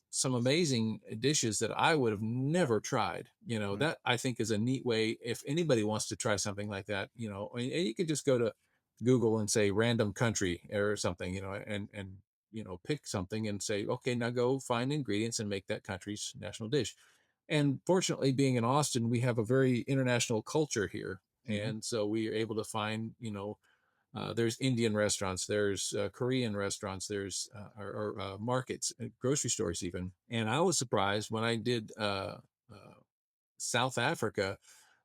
some amazing dishes that I would have never tried. Right. That I think is a neat way. If anybody wants to try something like that, and you could just go to Google and say random country or something, and pick something and say, okay, now go find ingredients and make that country's national dish. And fortunately, being in Austin, we have a very international culture here, Mhm. and so we are able to find, there's Indian restaurants, there's Korean restaurants, there's markets, grocery stores even. And I was surprised when I did South Africa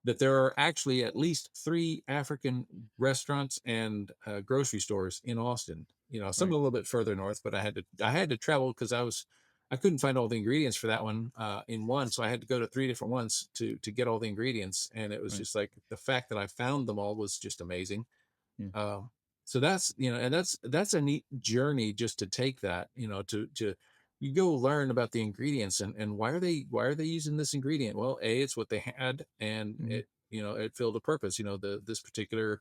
that there are actually at least three African restaurants and grocery stores in Austin. Some Right. a little bit further north, but I had to travel because I couldn't find all the ingredients for that one in one, so I had to go to three different ones to get all the ingredients, and it was Right. just like the fact that I found them all was just amazing. Yeah. um, so that's and that's a neat journey just to take that, to you go learn about the ingredients and why are they using this ingredient. Well, it's what they had, and Mhm. it filled a purpose. This particular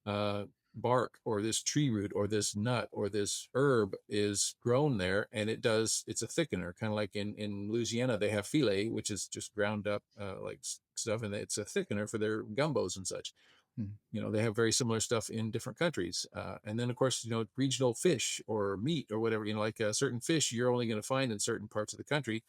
uh, bark or this tree root or this nut or this herb is grown there, and it's a thickener, kind of like in Louisiana they have filet, which is just ground up stuff, and it's a thickener for their gumbos and such. Mhm. They have very similar stuff in different countries. And then, of course, regional fish or meat or whatever, like a certain fish you're only going to find in certain parts of the country.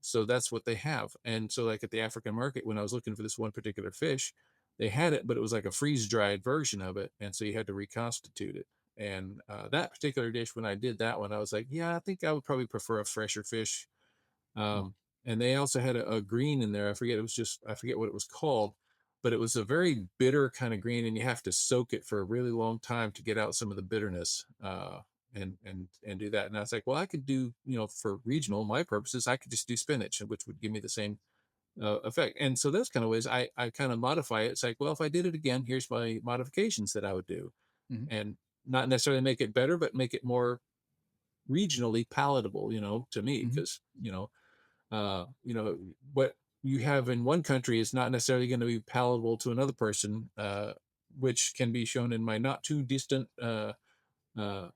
So that's what they have. And so, like at the African market, when I was looking for this one particular fish, they had it, but it was like a freeze dried version of it. And so you had to reconstitute it. And that particular dish, when I did that one, I was like, yeah, I think I would probably prefer a fresher fish. Yeah. And they also had a green in there. I forget what it was called, but it was a very bitter kind of green, and you have to soak it for a really long time to get out some of the bitterness. And do that. And I was like, well, I could do, for regional, my purposes, I could just do spinach, which would give me the same effect. And so those kind of ways I kind of modify it. It's like, well, if I did it again, here's my modifications that I would do, Mhm. and not necessarily make it better, but make it more regionally palatable, to me, Mhm. because what you have in one country is not necessarily going to be palatable to another person, which can be shown in my not too distant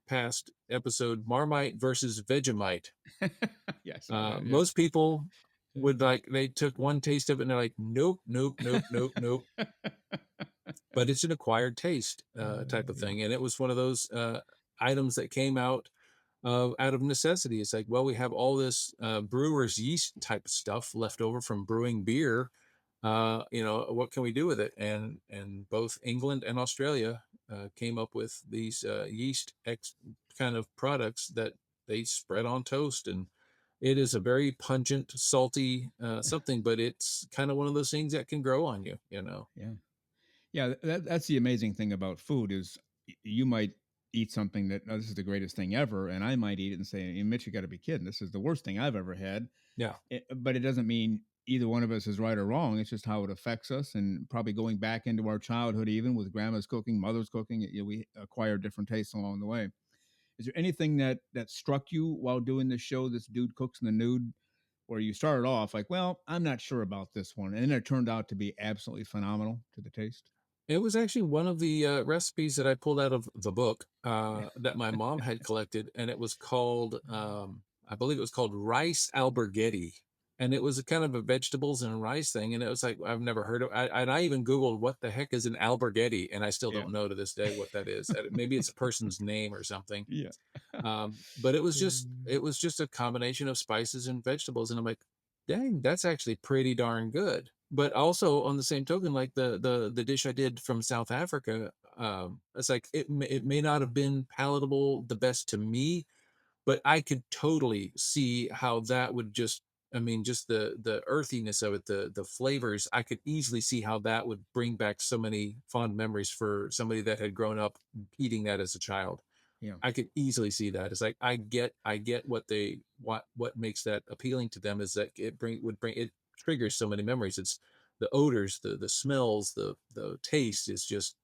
past episode, Marmite versus Vegemite. Yeah, I saw that. Yeah. Most people would like, they took one taste of it and they're like, nope, nope, nope, nope, nope. But it's an acquired taste type of Yeah. thing. And it was one of those items that came out of necessity. It's like, well, we have all this brewer's yeast type of stuff left over from brewing beer. What can we do with it? And both England and Australia came up with these yeast kind of products that they spread on toast, and it is a very pungent, salty something, but it's kind of one of those things that can grow on you. Yeah. Yeah, that's the amazing thing about food is you might eat something that, "Oh, this is the greatest thing ever," and I might eat it and say, "Hey, Mitch, you got to be kidding! This is the worst thing I've ever had." Yeah, But it doesn't mean either one of us is right or wrong. It's just how it affects us, and probably going back into our childhood, even with grandma's cooking, mother's cooking, we acquire different tastes along the way. Is there anything that struck you while doing this show, this dude cooks in the nude, where you started off like, "Well, I'm not sure about this one," and then it turned out to be absolutely phenomenal to the taste? It was actually one of the recipes that I pulled out of the book that my mom had collected, and it was called, I believe it was called rice alberghetti, and it was a kind of a vegetables and rice thing, and it was like I've never heard of. And I even Googled what the heck is an alberghetti, and I still Yeah. don't know to this day what that is. Maybe it's a person's name or something. Yeah. But Mm. it was just a combination of spices and vegetables, and I'm like, dang, that's actually pretty darn good. But also on the same token, like the dish I did from South Africa, it's like it may not have been palatable the best to me, but I could totally see how that would just, I mean, just the earthiness of it, the flavors, I could easily see how that would bring back so many fond memories for somebody that had grown up eating that as a child. Yeah. I could easily see that. It's like I get what makes that appealing to them is that it triggers so many memories. It's the odors, the smells, the taste is just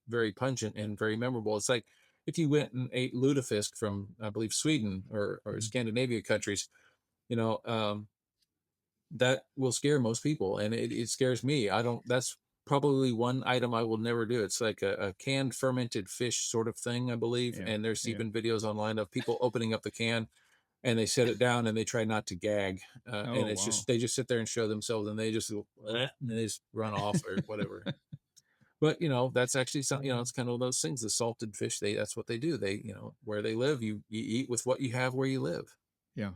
very pungent and very memorable. It's like if you went and ate lutefisk from I believe Sweden or Mhm. Scandinavia countries, you know, that will scare most people, and it scares me. I don't. That's probably one item I will never do. It's like a canned fermented fish sort of thing, I believe. Yeah. And there's Yeah. even videos online of people opening up the can and they set it down and they try not to gag, and Oh, it's wow. just they just sit there and show themselves and they just go, "Bleh," and they just run off or whatever. But that's actually something. It's kind of those things. The salted fish, that's what they do. They where they live, you eat with what you have where you live. Yeah.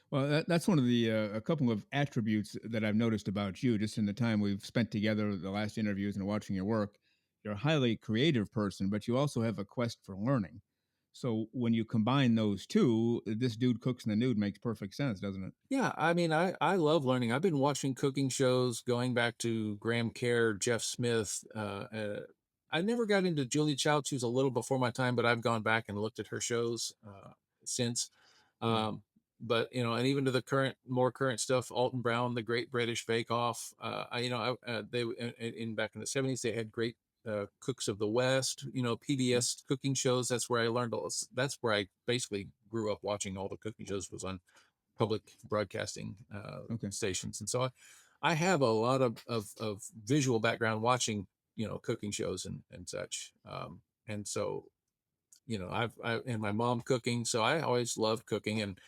Well, that's one of the a couple of attributes that I've noticed about you just in the time we've spent together, the last interviews and watching your work. You're a highly creative person, but you also have a quest for learning. So when you combine those two, this dude cooks in the nude makes perfect sense, doesn't it? Yeah, I mean, I love learning. I've been watching cooking shows going back to Graham Kerr, Jeff Smith. I never got into Julie Child. She was a little before my time, but I've gone back and looked at her shows since. Yeah. Um, but and even to the more current stuff, Alton Brown, The Great British Bake Off. They in back in the '70s they had great cooks of the West. Yeah. PBS cooking shows. That's where I learned all. That's where I basically grew up watching all the cooking shows was on public broadcasting Okay. stations, and so I have a lot of visual background watching cooking shows and such, and so and my mom cooking, so I always loved cooking, and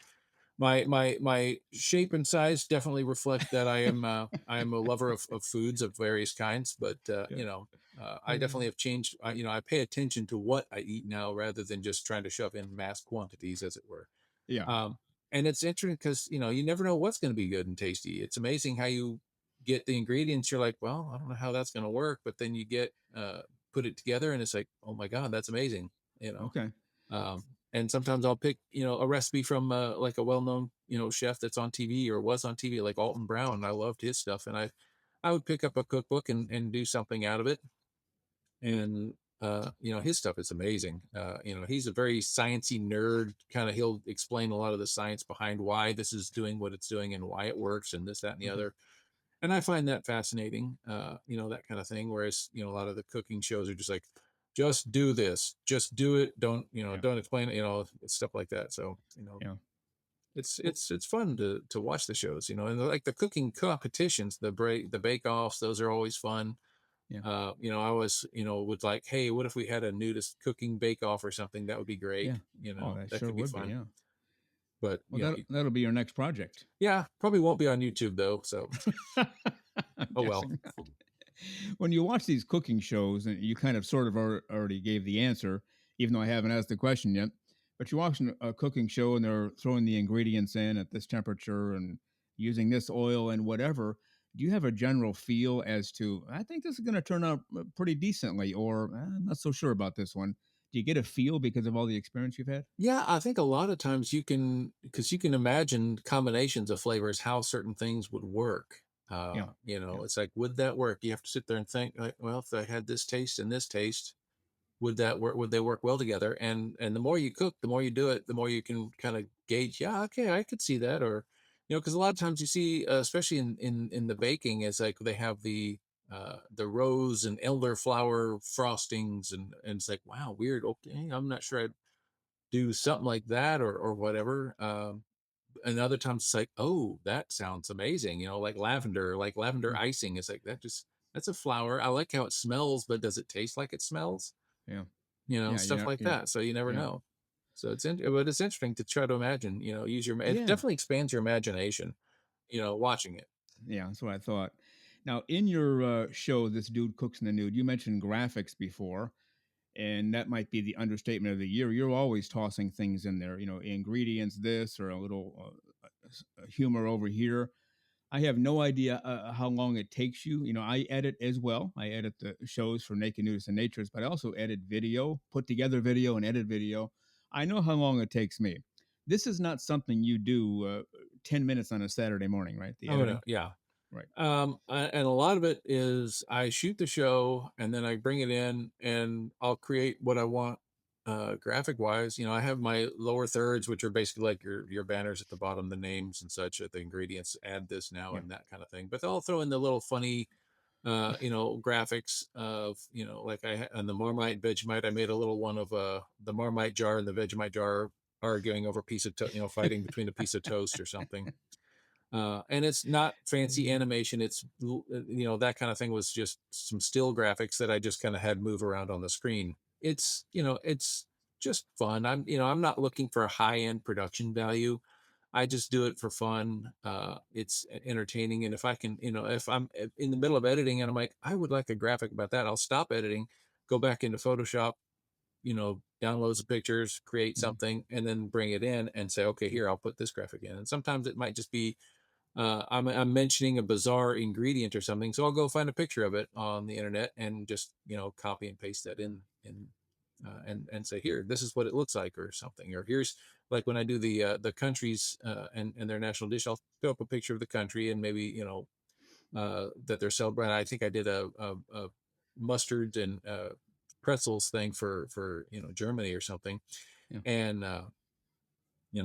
my shape and size definitely reflect that I am a lover of foods of various kinds, but Yeah. I definitely have changed. I pay attention to what I eat now rather than just trying to shove in mass quantities, as it were. Yeah. Um, and it's interesting because you never know what's going to be good and tasty. It's amazing how you get the ingredients. You're like, well, I don't know how that's going to work, but then you get put it together, and it's like, oh my god, that's amazing. You know. Okay. Um, and sometimes I'll pick a recipe from like a well-known chef that's on TV or was on TV, like Alton Brown. I loved his stuff, and I would pick up a cookbook and do something out of it. And his stuff is amazing. He's a very sciencey nerd. Kind of, he'll explain a lot of the science behind why this is doing what it's doing and why it works and this, that, and the Okay. other. And I find that fascinating. That kind of thing. Whereas a lot of the cooking shows are just like, just do this, just do it. Don't Yeah. don't explain it. Stuff like that. So Yeah. it's Well, it's it's fun to watch the shows. And like the cooking competitions, the bake offs, those are always fun. yeah. I was, would like, hey, what if we had a nudist cooking bake off or something? That would be great. Yeah. Oh, that That sure could be would be. fun. Yeah. But Well, that'll be your next project. yeah, probably won't be on YouTube though. So, I'm oh well. guessing. When you watch these cooking shows, and you kind of sort of already gave the answer, even though I haven't asked the question yet, but you're watching a cooking show and they're throwing the ingredients in at this temperature and using this oil and whatever. Do you have a general feel as to, I think this is going to turn out pretty decently, or I'm not so sure about this one? Do you get a feel because of all the experience you've had? Yeah, I think a lot of times because you can imagine combinations of flavors, how certain things would work. Yeah. Yeah. It's like, would that work? You have to sit there and think, like, well, if I had this taste and this taste, would that work? Would they work well together? And the more you cook, the more you do it, the more you can kind of gauge, yeah, okay, I could see that. Or because a lot of times you see, especially in the baking, is like they have the rose and elderflower frostings, and it's like, wow, weird. Okay, I'm not sure I'd do something like that or whatever. And other times it's like, oh, that sounds amazing. Like lavender Mm. icing. It's like that just that's a flower. I like how it smells, but does it taste like it smells? Yeah. Yeah. Stuff like Yeah. that. So you never Yeah. know. So but it's interesting to try to imagine. Use it Yeah. definitely expands your imagination. Watching it. Yeah. That's what I thought. Now, in your show, This Dude Cooks in the Nude, you mentioned graphics before, and that might be the understatement of the year. You're always tossing things in there, ingredients, this or a little humor over here. I have no idea how long it takes you. I edit as well. I edit the shows for Naked Nudists and Naturists, but I also edit video, put together video, and edit video. I know how long it takes me. This is not something you do 10 minutes on a Saturday morning, right? The Oh no, editing? yeah. Right. And a lot of it is I shoot the show and then I bring it in and I'll create what I want graphic wise. I have my lower thirds, which are basically like your banners at the bottom, the names and such, the ingredients, add this now Yeah. and that kind of thing. But I'll throw in the little funny graphics of, like on the Marmite Vegemite, I made a little one of the Marmite jar and the Vegemite jar arguing over a piece of fighting between a piece of toast or something. And it's not fancy Mhm. animation. It's that kind of thing was just some still graphics that I just kind of had move around on the screen. It's just fun. I'm not looking for a high end production value. I just do it for fun. It's entertaining, and if I can, if I'm in the middle of editing and I'm like, I would like a graphic about that, I'll stop editing, go back into Photoshop, download the pictures, create Mhm. something, and then bring it in and say, okay, here, I'll put this graphic in. And sometimes it might just be I'm mentioning a bizarre ingredient or something, so I'll go find a picture of it on the internet and just copy and paste that and say, here, this is what it looks like or something. Or here's, like, when I do the countries and their national dish, I'll throw up a picture of the country and maybe that they're celebrating. I think I did a mustard and pretzels thing for Germany or something, Yeah. and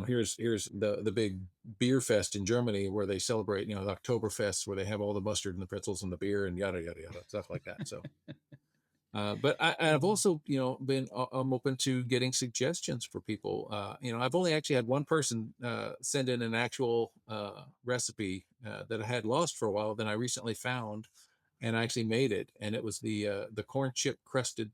here's the big beer fest in Germany where they celebrate, the Oktoberfest, where they have all the mustard and the pretzels and the beer and yada yada yada, stuff like that. So but I've Mhm. also been I'm open to getting suggestions for people. I've only actually had one person send in an actual recipe that I had lost for a while, then I recently found and I actually made it, and it was the corn chip crusted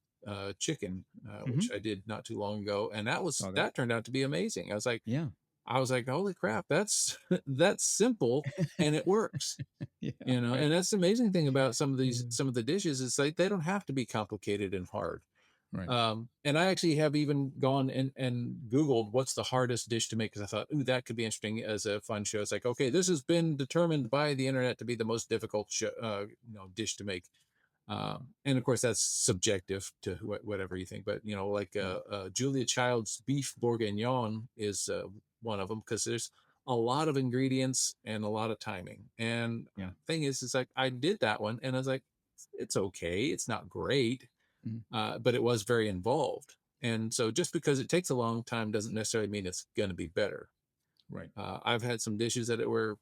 chicken, which Mhm. I did not too long ago, and Saw that. that turned out to be amazing. Yeah. I was like, holy crap, that's that's simple and it works. Yeah. Right. And that's the amazing thing about Yeah. some of the dishes is like they don't have to be complicated and hard. Right. And I actually have even gone and Googled what's the hardest dish to make because I thought, ooh, that could be interesting as a fun show. It's like, okay, this has been determined by the internet to be the most difficult dish to make. And of course, that's subjective to whatever you think. But like Right. Julia Child's beef bourguignon is one of them because there's a lot of ingredients and a lot of timing. And Yeah. thing is like I did that one, and I was like, it's okay, it's not great, Mhm. but it was very involved. And so just because it takes a long time doesn't necessarily mean it's going to be better. Right. I've had some dishes that were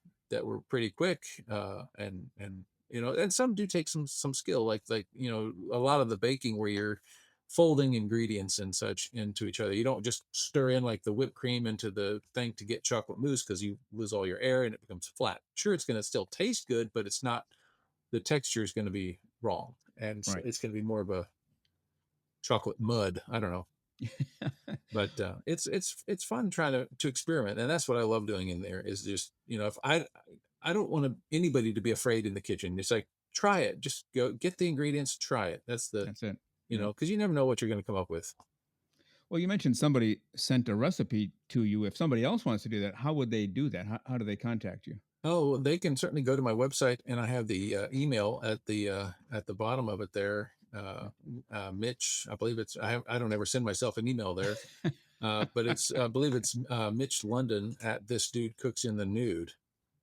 pretty quick, and and some do take some skill, like a lot of the baking where you're folding ingredients and such into each other. You don't just stir in like the whipped cream into the thing to get chocolate mousse because you lose all your air and it becomes flat. Sure, it's going to still taste good, but it's not. The texture is going to be wrong, and so Right. it's going to be more of a chocolate mud. I don't know, but it's fun trying to experiment, and that's what I love doing in there is just if I don't want anybody to be afraid in the kitchen. It's like try it, just go get the ingredients, try it. That's the That's it. Yeah. because you never know what you're going to come up with. Well, you mentioned somebody sent a recipe to you. If somebody else wants to do that, how would they do that? How do they contact you? Oh, they can certainly go to my website, and I have the email at the bottom of it there. Yeah. Mitch, I believe I don't ever send myself an email there, but it's I believe it's Mitch London at this dude cooks in the nude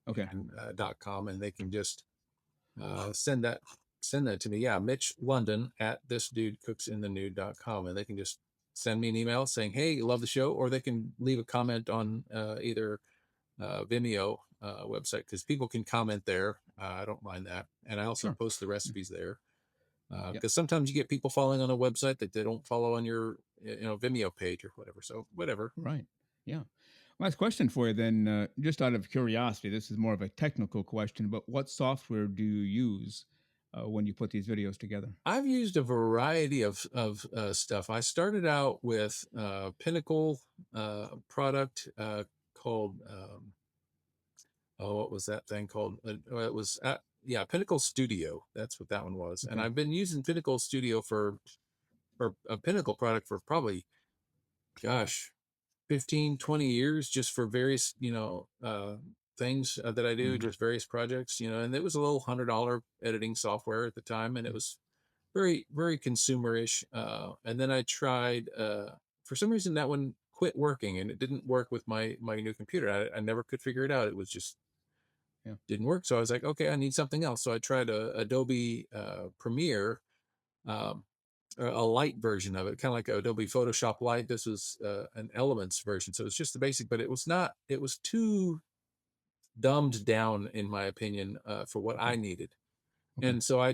Okay. and .com, and they can just send that to me. Yeah, Mitch London at this dude cooks in the nude.com, and they can just send me an email saying, hey, love the show, or they can leave a comment on either Vimeo website because people can comment there. I don't mind that, and I also Sure. post the Yeah. recipes there Yep. because sometimes you get people following on a website that they don't follow on your Vimeo page or whatever. So whatever. Right. Yeah. Last question for you then, just out of curiosity. This is more of a technical question, but what software do you use when you put these videos together? I've used a variety of stuff. I started out with Pinnacle product called what was that thing called? It was Pinnacle Studio. That's what that one was. And Okay. I've been using Pinnacle Studio for a Pinnacle product for probably, gosh, 15, 20 years, just for various, things that I do, Mm, just various projects, and it was a little $100 editing software at the time. And it was very, very consumerish. And then I tried, for some reason that one quit working, and it didn't work with my new computer. I never could figure it out. It was just yeah. didn't work. So I was like, okay, I need something else. So I tried Adobe Premiere, um, a light version of it, kind of like Adobe Photoshop Light. This was an Elements version, so it's just the basic, but it was not. It was too dumbed down, in my opinion, for what Okay. I needed. Okay. And so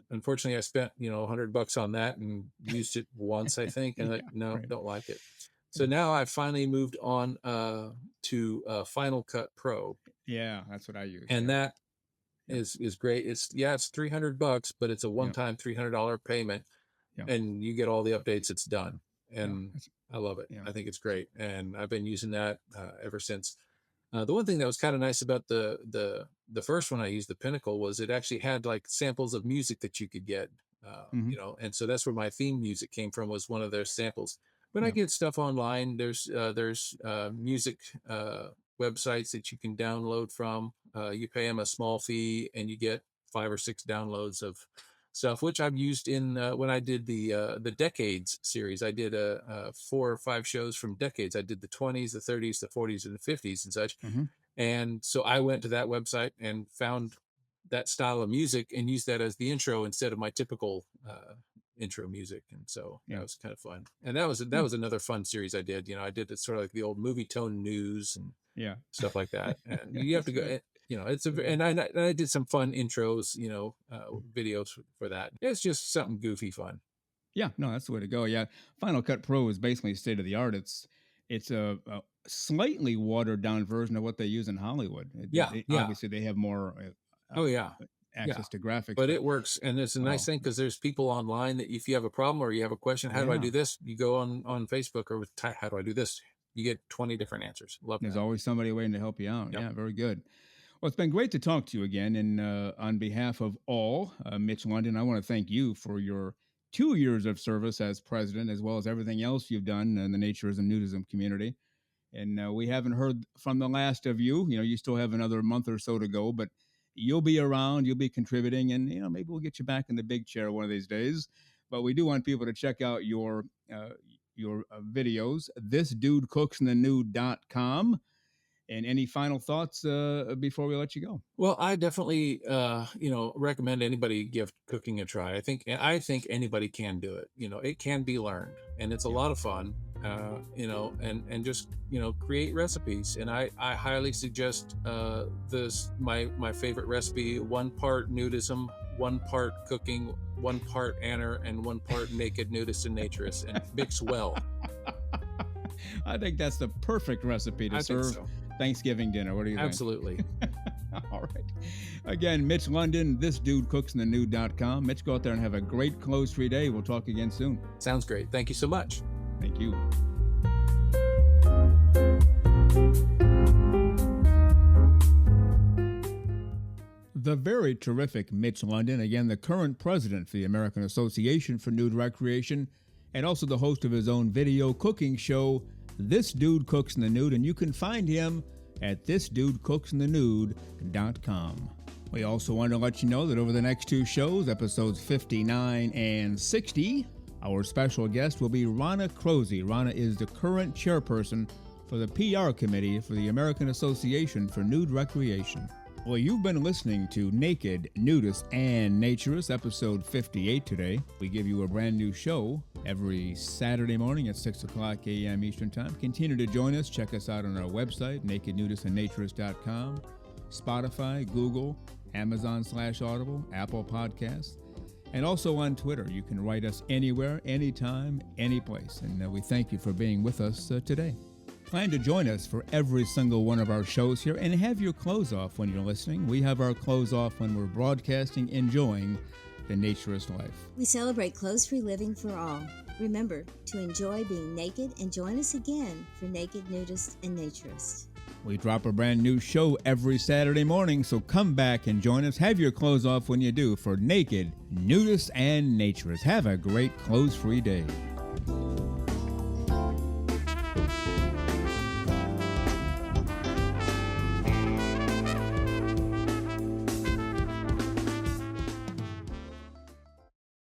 unfortunately, I spent $100 on that and used it once, I think, and Yeah. no, Right. don't like it. So Yeah. now I finally moved on to Final Cut Pro, Yeah. That's what I use. and Yeah. that Yeah. is great. It's $300, but it's a Yeah. one-time $300 payment, Yeah. and you get all the updates. It's done, Yeah. and I love it. Yeah. I think it's great, and I've been using that ever since. The one thing that was kind of nice about the first one I used, the Pinnacle, was it actually had like samples of music that you could get, Hmm. and so that's where my theme music came from, was one of their samples. But I Yeah. get stuff online. There's music websites that you can download from. You pay them a small fee, and you get 5 or 6 downloads of stuff, which I've used in when I did the Decades series. I did 4 or 5 shows from Decades. I did the 20s, the 30s, the 40s, and the 50s and such. Hmm. And so I went to that website and found that style of music and used that as the intro instead of my typical intro music. And so Yeah. that was kind of fun. And that Hmm. was another fun series I did. I did it sort of like the old movie tone news and Yeah. stuff like that. And Yeah. you have That's to go. good. It's a, Yeah. and I did some fun intros, videos for that. It's just something goofy fun. Yeah, no, that's the way to go. Yeah, Final Cut Pro is basically state of the art. It's a slightly watered down version of what they use in Hollywood. Yeah, yeah. Obviously, they have more Oh yeah, yeah. access to graphics, But but it works, and it's a nice oh, thing because there's people online that if you have a problem or you have a question, how do I yeah, do this? You go on Facebook or how do I do this? You get 20 different answers. Love there's that. always somebody waiting to help you out. Yep. Yeah, very good. Well, it's been great to talk to you again. And on behalf of all, Mitch London, I want to thank you for your 2 years of service as president, as well as everything else you've done in the naturism nudism community. And we haven't heard from the last of you. You still have another month or so to go, but you'll be around, you'll be contributing, and maybe we'll get you back in the big chair one of these days. But we do want people to check out your videos. Thisdudecooksinthenude.com. And any final thoughts before we let you go? Well, I definitely, recommend anybody give cooking a try. I think anybody can do it. It can be learned, and it's a Yeah. lot of fun. And just create recipes. And I highly suggest this my favorite recipe: 1 part nudism, 1 part cooking, 1 part AANR, and 1 part naked nudist and naturist, and mix well. I think that's the perfect recipe to I think serve so. Thanksgiving dinner. What do you think? Absolutely. All right. Again, Mitch London, thisdudecooksinthenude.com. Mitch, go out there and have a great close-free day. We'll talk again soon. Sounds great. Thank you so much. Thank you. The very terrific Mitch London, again, the current president for the American Association for Nude Recreation, and also the host of his own video cooking show, This Dude Cooks in the Nude, and you can find him at thisdudecooksinthenude.com. We also want to let you know that over the next 2 shows, episodes 59 and 60, our special guest will be Rana Crozy. Rana is the current chairperson for the PR committee for the American Association for Nude Recreation. Well, you've been listening to Naked, Nudists, and Naturists, episode 58 today. We give you a brand new show every Saturday morning at 6 o'clock a.m. Eastern Time. Continue to join us. Check us out on our website, nakednudistandnaturist.com, Spotify, Google, Amazon/Audible, Apple Podcasts, and also on Twitter. You can write us anywhere, anytime, any place. And we thank you for being with us today. Plan to join us for every single one of our shows here and have your clothes off when you're listening. We have our clothes off when we're broadcasting, enjoying the naturist life. We celebrate clothes-free living for all. Remember to enjoy being naked and join us again for Naked Nudists and Naturists. We drop a brand new show every Saturday morning, so come back and join us. Have your clothes off when you do for Naked Nudists and Naturists. Have a great clothes-free day.